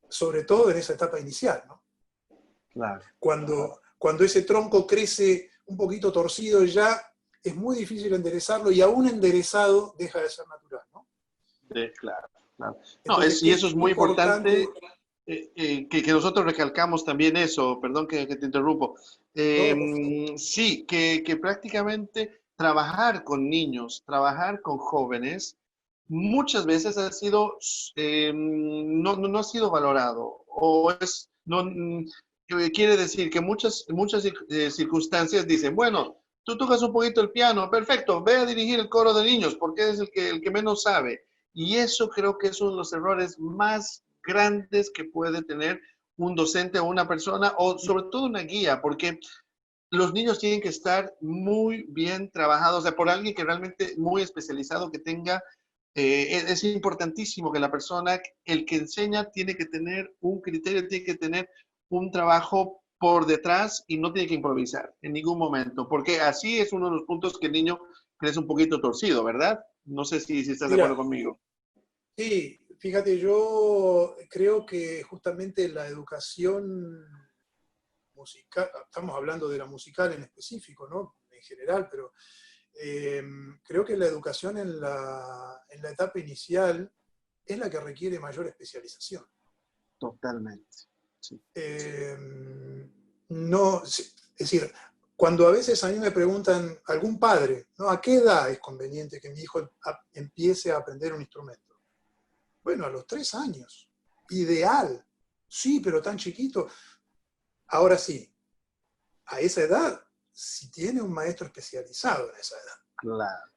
sobre todo en esa etapa inicial, ¿no? Claro. Cuando ese tronco crece un poquito torcido ya es muy difícil enderezarlo y aún enderezado deja de ser natural, ¿no? Claro, claro. No, Entonces y es eso es muy importante, importante que nosotros recalcamos también eso, perdón que te interrumpo. no, por favor, Sí, que prácticamente trabajar con niños, trabajar con jóvenes, muchas veces ha sido, no ha sido valorado, o es, no, quiere decir que muchas circunstancias dicen, bueno, tú tocas un poquito el piano, perfecto, ve a dirigir el coro de niños, porque es el que menos sabe. Y eso creo que es uno de los errores más grandes que puede tener un docente o una persona, o sobre todo una guía, porque los niños tienen que estar muy bien trabajados, o sea, por alguien que realmente muy especializado, que tenga, es importantísimo que la persona, el que enseña, tiene que tener un criterio, tiene que tener un trabajo por detrás y no tiene que improvisar en ningún momento, porque así es uno de los puntos que el niño crece un poquito torcido, ¿verdad? No sé si estás de acuerdo mira, conmigo. sí, fíjate, yo creo que justamente la educación musical, estamos hablando de la musical en específico, ¿no? En general, pero eh, creo que la educación en la etapa inicial es la que requiere mayor especialización. Totalmente. Sí, sí. Eh, no, es decir, cuando a veces a mí me preguntan, algún padre, ¿no? ¿A qué edad es conveniente que mi hijo empiece a aprender un instrumento? Bueno, a los 3 años. Ideal. Sí, pero tan chiquito. Ahora sí, a esa edad, si tiene un maestro especializado en esa edad. Claro.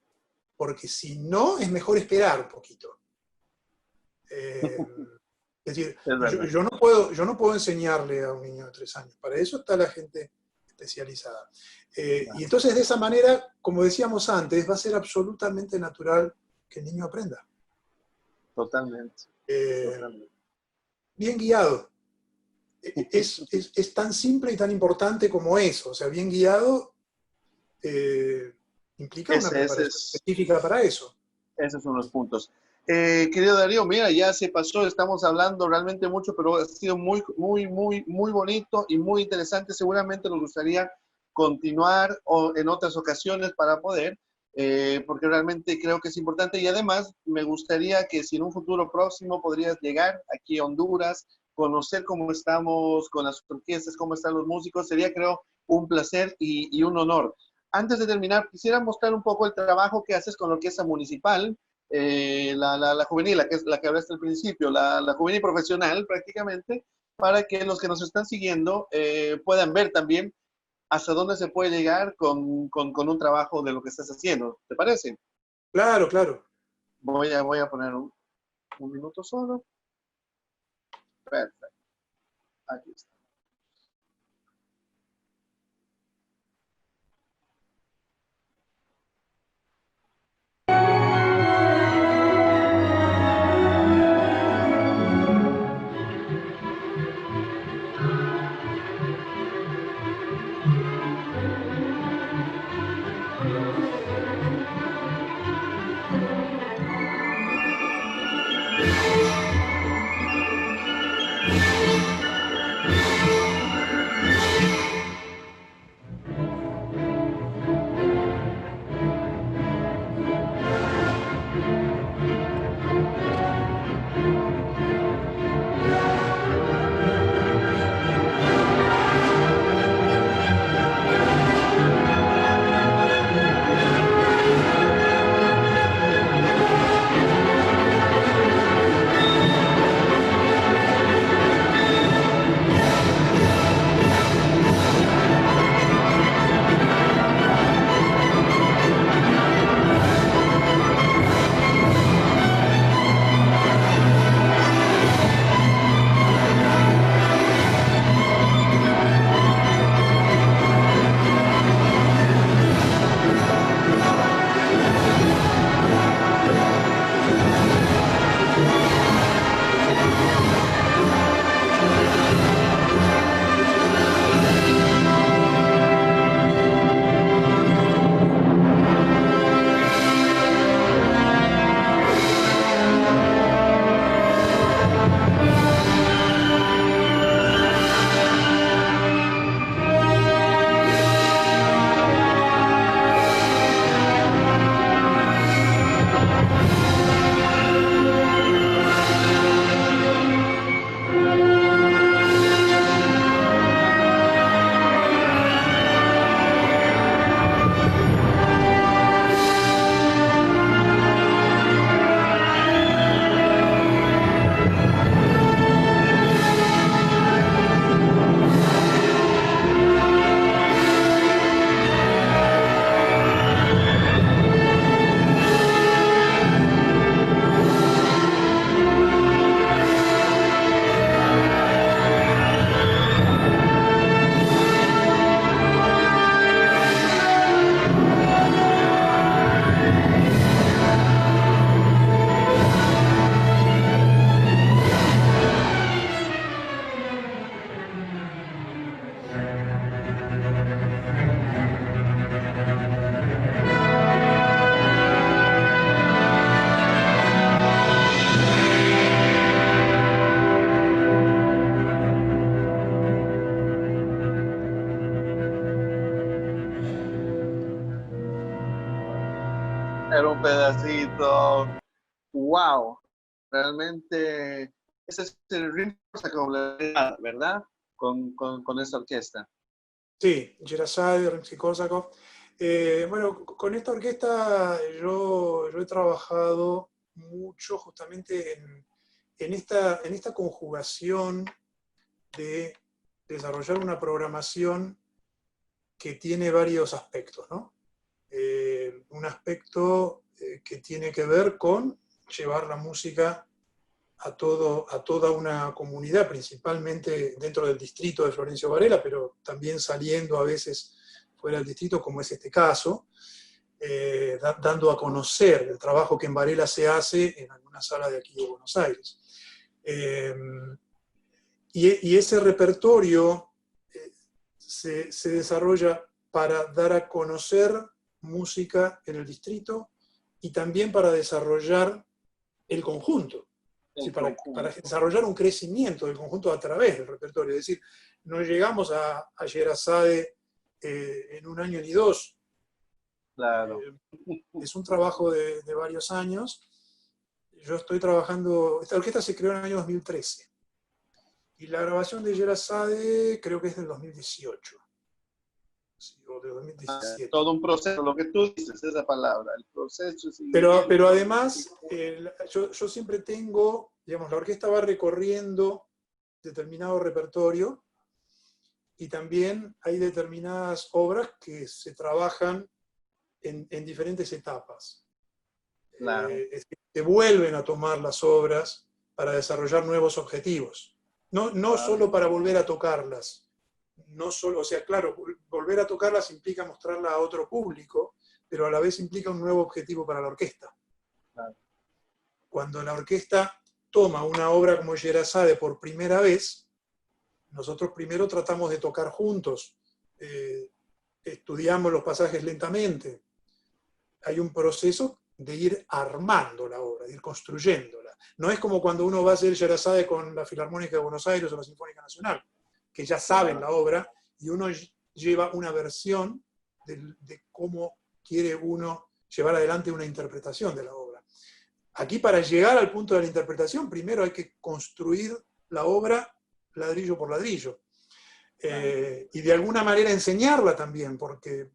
Porque si no, es mejor esperar un poquito. Eh, es decir, Es verdad. yo no puedo enseñarle a un niño de 3 años. Para eso está la gente especializada. Y Claro. entonces, de esa manera, como decíamos antes, va a ser absolutamente natural que el niño aprenda. Totalmente. Eh, Totalmente. bien guiado. Es tan simple y tan importante como eso. O sea, bien guiado implica una Ese, ese preparación es, específica para eso. Esos son los puntos. Querido Darío, mira, ya se pasó, estamos hablando realmente mucho, pero ha sido muy, muy, muy, muy bonito y muy interesante. Seguramente nos gustaría continuar en otras ocasiones para poder, porque realmente creo que es importante y además me gustaría que si en un futuro próximo podrías llegar aquí a Honduras, conocer cómo estamos con las orquestas, cómo están los músicos, sería creo un placer y un honor. Antes de terminar, quisiera mostrar un poco el trabajo que haces con la orquesta municipal, la juvenil, la que hablaste al principio, la juvenil profesional prácticamente, para que los que nos están siguiendo puedan ver también hasta dónde se puede llegar con un trabajo de lo que estás haciendo. ¿Te parece? Claro, claro. Voy a poner un minuto solo. Perfecto. Aquí está. Era un pedacito. ¡Wow! Realmente, ese es el ritmo, ¿verdad? Con esta orquesta. Sí, Yerazade, Rimsky-Korsakov. Bueno, con esta orquesta yo he trabajado mucho justamente en esta conjugación de desarrollar una programación que tiene varios aspectos, ¿no? Un aspecto que tiene que ver con llevar la música a toda una comunidad, principalmente dentro del distrito de Florencio Varela, pero también saliendo a veces fuera del distrito, como es este caso, dando a conocer el trabajo que en Varela se hace en alguna sala de aquí de Buenos Aires. Eh, y ese repertorio se desarrolla para dar a conocer música en el distrito y también para desarrollar el conjunto. Sí, para desarrollar un crecimiento del conjunto a través del repertorio. Es decir, no llegamos a Yerazade en un año ni dos. Claro. Es un trabajo de varios años. Yo estoy trabajando, esta orquesta se creó en el año 2013. Y la grabación de Yerazade creo que es del 2018. Sí, o de 2017. Todo un proceso, lo que tú dices, esa palabra, el proceso. Pero además, yo siempre tengo, digamos, la orquesta va recorriendo determinado repertorio y también hay determinadas obras que se trabajan en diferentes etapas. Claro. Se vuelven a tomar las obras para desarrollar nuevos objetivos. No solo para volver a tocarlas, no solo, o sea, claro, volver a tocarlas implica mostrarla a otro público, pero a la vez implica un nuevo objetivo para la orquesta. Claro. Cuando la orquesta toma una obra como Yerazade por primera vez, nosotros primero tratamos de tocar juntos, estudiamos los pasajes lentamente. Hay un proceso de ir armando la obra, de ir construyéndola. No es como cuando uno va a hacer Yerazade con la Filarmónica de Buenos Aires o la Sinfónica Nacional, que ya saben la obra y uno lleva una versión de cómo quiere uno llevar adelante una interpretación de la obra. Aquí, para llegar al punto de la interpretación, primero hay que construir la obra ladrillo por ladrillo. Y de alguna manera enseñarla también, porque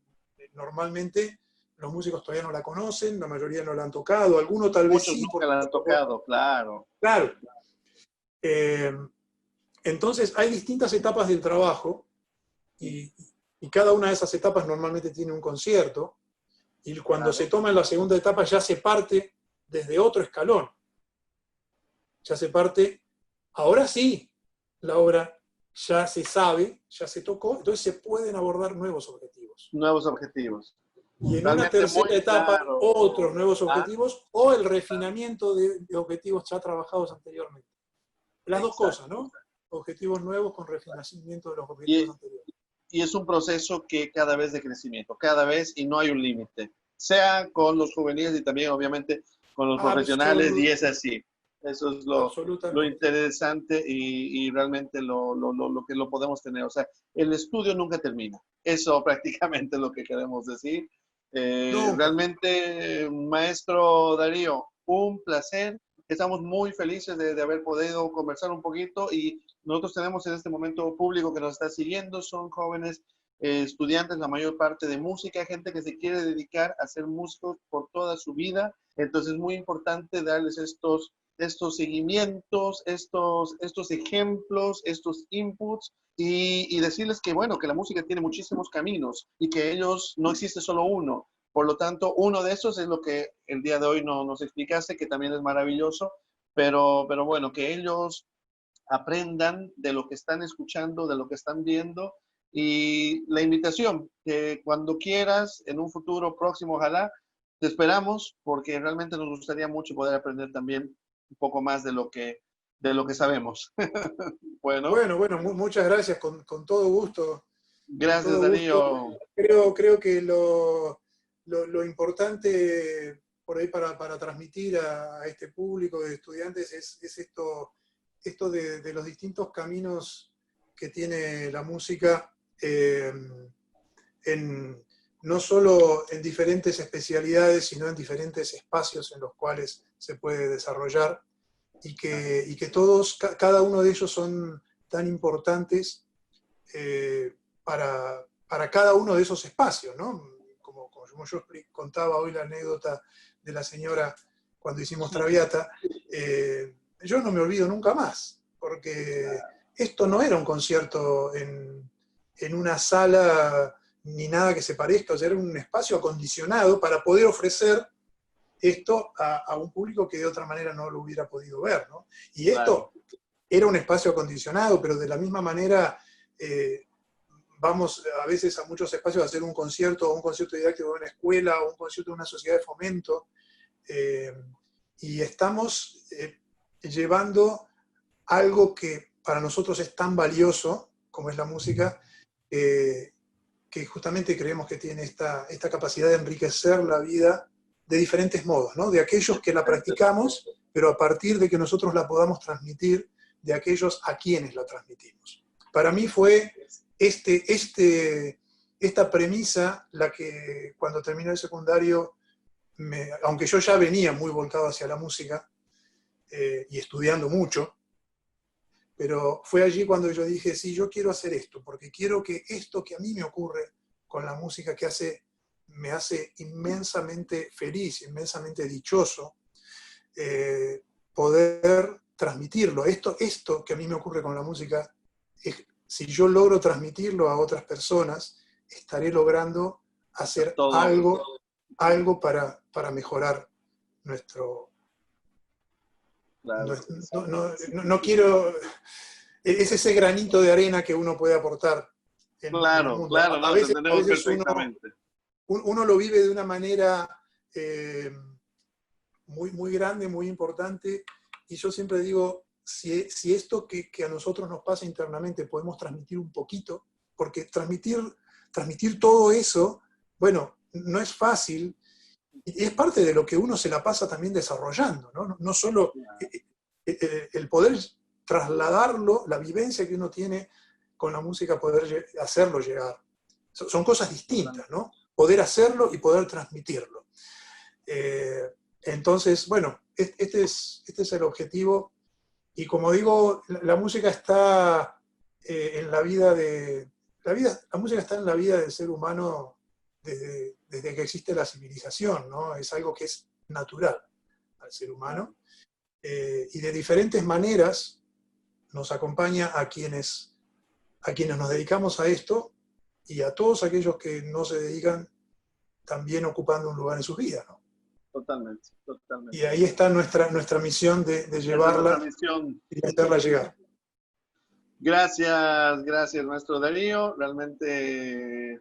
normalmente los músicos todavía no la conocen, la mayoría no la han tocado, algunos tal vez sí. Nunca la han tocado, claro. Claro. Entonces hay distintas etapas del trabajo y cada una de esas etapas normalmente tiene un concierto, y cuando se toma en la segunda etapa ya se parte desde otro escalón. Ya se parte, ahora sí, la obra ya se sabe, ya se tocó, entonces se pueden abordar nuevos objetivos. Nuevos objetivos. Y en una tercera etapa, otros nuevos objetivos o el refinamiento de objetivos ya trabajados anteriormente. Las dos cosas, ¿no? Objetivos nuevos con refinamiento de los objetivos anteriores. Y es un proceso que cada vez de crecimiento, cada vez, y no hay un límite. Sea con los juveniles y también, obviamente, con los profesionales, y es así. Eso es lo interesante y realmente lo que lo podemos tener. O sea, el estudio nunca termina. Eso prácticamente es lo que queremos decir. Realmente, maestro Darío, un placer. Estamos muy felices de haber podido conversar un poquito y nosotros tenemos en este momento público que nos está siguiendo, son jóvenes estudiantes, la mayor parte de música, gente que se quiere dedicar a ser músicos por toda su vida. Entonces es muy importante darles estos seguimientos, estos ejemplos, estos inputs y decirles que, bueno, que la música tiene muchísimos caminos y que ellos no existe solo uno. Por lo tanto, uno de esos es lo que el día de hoy nos explicaste, que también es maravilloso, pero bueno, que ellos aprendan de lo que están escuchando, de lo que están viendo. Y la invitación, que cuando quieras, en un futuro próximo, ojalá, te esperamos, porque realmente nos gustaría mucho poder aprender también un poco más de lo que sabemos. Bueno, muchas gracias, con todo gusto. Gracias, Darío. Creo que lo importante por ahí para transmitir a este público de estudiantes es esto de los distintos caminos que tiene la música en no solo en diferentes especialidades, sino en diferentes espacios en los cuales se puede desarrollar, y que todos, cada uno de ellos son tan importantes para cada uno de esos espacios, ¿no? Como yo contaba hoy la anécdota de la señora cuando hicimos Traviata, yo no me olvido nunca más, porque esto no era un concierto en una sala ni nada que se parezca, o sea, era un espacio acondicionado para poder ofrecer esto a un público que de otra manera no lo hubiera podido ver, ¿no? Y esto era un espacio acondicionado, pero de la misma manera vamos a veces a muchos espacios a hacer un concierto, o un concierto didáctico de una escuela, o un concierto de una sociedad de fomento, y estamos llevando algo que para nosotros es tan valioso, como es la música, que justamente creemos que tiene esta capacidad de enriquecer la vida de diferentes modos, ¿no? De aquellos que la practicamos, pero a partir de que nosotros la podamos transmitir, de aquellos a quienes la transmitimos. Para mí fue esta premisa la que cuando terminé el secundario, aunque yo ya venía muy volcado hacia la música y estudiando mucho, pero fue allí cuando yo dije, sí, yo quiero hacer esto, porque quiero que esto que a mí me ocurre con la música, me hace inmensamente feliz, inmensamente dichoso, poder transmitirlo. Esto que a mí me ocurre con la música, si yo logro transmitirlo a otras personas, estaré logrando hacer algo para mejorar nuestro... Claro. No quiero... Es ese granito de arena que uno puede aportar en el mundo. Claro, A veces perfectamente. Uno lo vive de una manera muy, muy grande, muy importante, y yo siempre digo, si esto que a nosotros nos pasa internamente podemos transmitir un poquito, porque transmitir todo eso, bueno, no es fácil, y es parte de lo que uno se la pasa también desarrollando, ¿no? No solo el poder trasladarlo, la vivencia que uno tiene con la música, poder hacerlo llegar. Son cosas distintas, ¿no? Poder hacerlo y poder transmitirlo. Entonces, bueno, este es el objetivo. Y como digo, la música está en la vida la música está en la vida del ser humano desde que existe la civilización, ¿no? Es algo que es natural al ser humano. Y de diferentes maneras nos acompaña a quienes nos dedicamos a esto, y a todos aquellos que no se dedican, también ocupando un lugar en sus vidas, ¿no? Totalmente. Y ahí está nuestra misión de llevarla y de hacerla llegar. Gracias, maestro Darío. Realmente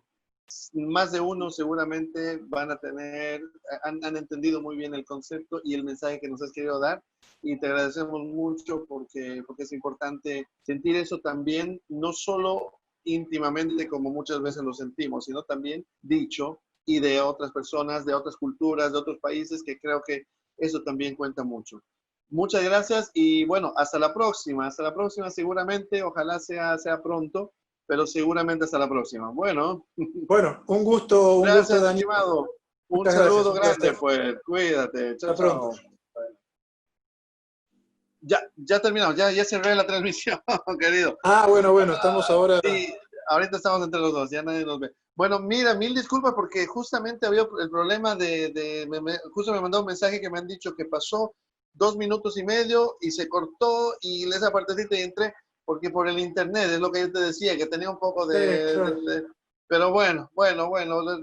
más de uno seguramente han entendido muy bien el concepto y el mensaje que nos has querido dar, y te agradecemos mucho porque es importante sentir eso también, no solo íntimamente como muchas veces lo sentimos, sino también dicho y de otras personas, de otras culturas, de otros países, que creo que eso también cuenta mucho. Muchas gracias y bueno, hasta la próxima seguramente, ojalá sea pronto, pero seguramente hasta la próxima. Bueno, un gusto, gracias, Daniel. estimado. Un Muchas saludo gracias, grande, pues, cuídate. Chao, hasta pronto. Ya terminamos, ya cerré la transmisión, querido. Bueno, estamos ahora... Sí, ahorita estamos entre los dos, ya nadie nos ve. Bueno, mira, mil disculpas porque justamente había el problema justo me mandó un mensaje que me han dicho que pasó 2 minutos y medio y se cortó y esa partecita y entré, porque por el internet, es lo que yo te decía, que tenía un poco pero bueno,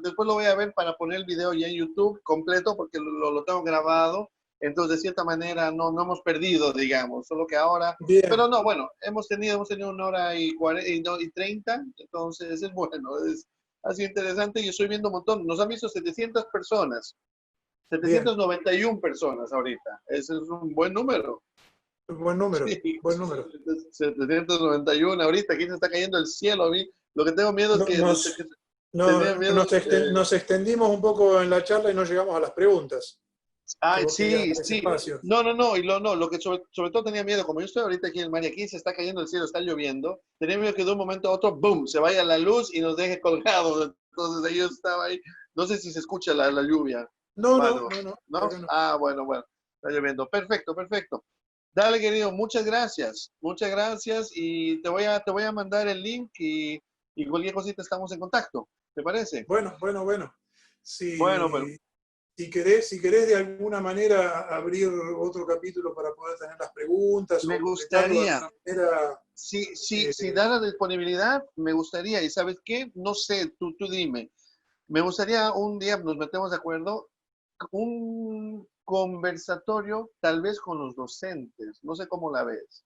después lo voy a ver para poner el video ya en YouTube completo, porque lo tengo grabado. Entonces, de cierta manera, no hemos perdido, digamos, solo que ahora... Bien. Pero no, bueno, hemos tenido 1 hora y 30, entonces es bueno, ha sido interesante y estoy viendo un montón. Nos han visto 700 personas, 791 bien. Personas ahorita. Ese es un buen número. Buen número, sí. Buen número. 791 ahorita, aquí se está cayendo el cielo a mí. Lo que tengo miedo es que... Nos extendimos un poco en la charla y no llegamos a las preguntas. Sí. No, lo que sobre todo tenía miedo, como yo estoy ahorita aquí en el mar y aquí se está cayendo el cielo, está lloviendo, tenía miedo que de un momento a otro, boom, se vaya la luz y nos deje colgados. entonces ahí yo estaba ahí. No sé si se escucha la lluvia No, o no, algo, no, no, ¿no? acá no. Ah, bueno, bueno, está lloviendo. Perfecto, perfecto. Dale, querido, muchas gracias y te voy a mandar el link y cualquier cosita estamos en contacto, ¿te parece? Bueno, bueno, bueno. Bueno, pero Si, si querés de alguna manera abrir otro capítulo para poder tener las preguntas me o completarlo de gustaría, alguna manera, si eh, da la disponibilidad, me gustaría, y ¿sabes qué? No sé, tú dime, me gustaría un día, nos metemos de acuerdo, un conversatorio tal vez con los docentes, no sé cómo la ves,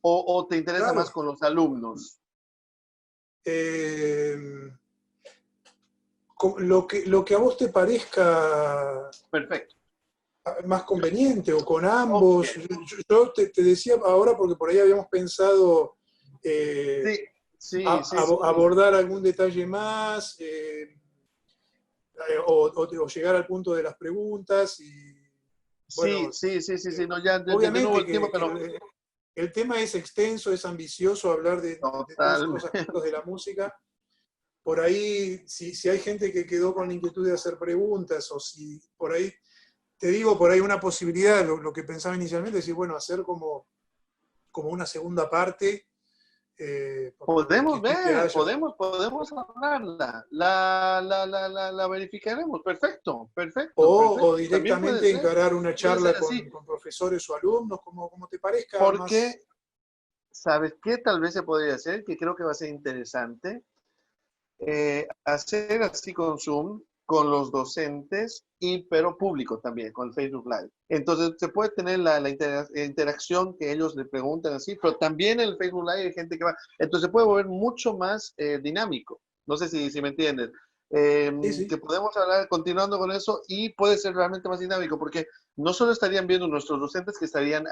o te interesa más claro. con los alumnos. eh, lo que a vos te parezca Perfecto. más conveniente o con Ok. ambos. Yo te decía ahora porque por ahí habíamos pensado Sí, sí, sí, sí. abordar algún detalle más o llegar al punto de las preguntas y Sí, bueno, sí, sí, sí, sí, eh, no, ya de nuevo obviamente el tiempo, que pero el tema es extenso, es ambicioso hablar de todos estos totalmente. aspectos de la música. Por ahí, si hay gente que quedó con la inquietud de hacer preguntas o si por ahí te digo, por ahí una posibilidad, lo que pensaba inicialmente, es decir, bueno, hacer como una segunda parte, por la Podemos inquietud que ver, haya. podemos hablarla, la verificaremos. Perfecto, perfecto, O perfecto. También directamente encarar una puede ser charla así, con profesores o alumnos, como te parezca más. porque, ¿sabes qué? Tal vez se podría hacer, que creo que va a ser interesante, hacer así con Zoom, con los docentes, y pero público también, con Facebook Live. Entonces se puede tener interacción que ellos le preguntan así, pero también en el Facebook Live hay gente que va. Entonces se puede volver mucho más dinámico. No sé si me entienden. Sí, sí. Que podemos hablar continuando con eso y puede ser realmente más dinámico porque no solo estarían viendo nuestros docentes que estarían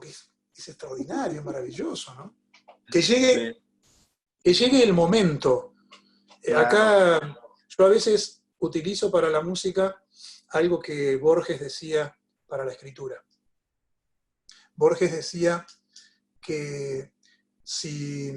Que es extraordinario, es maravilloso, ¿no? sí, Que llegue el momento. claro. Acá yo a veces utilizo para la música algo que Borges decía para la escritura. Borges decía que si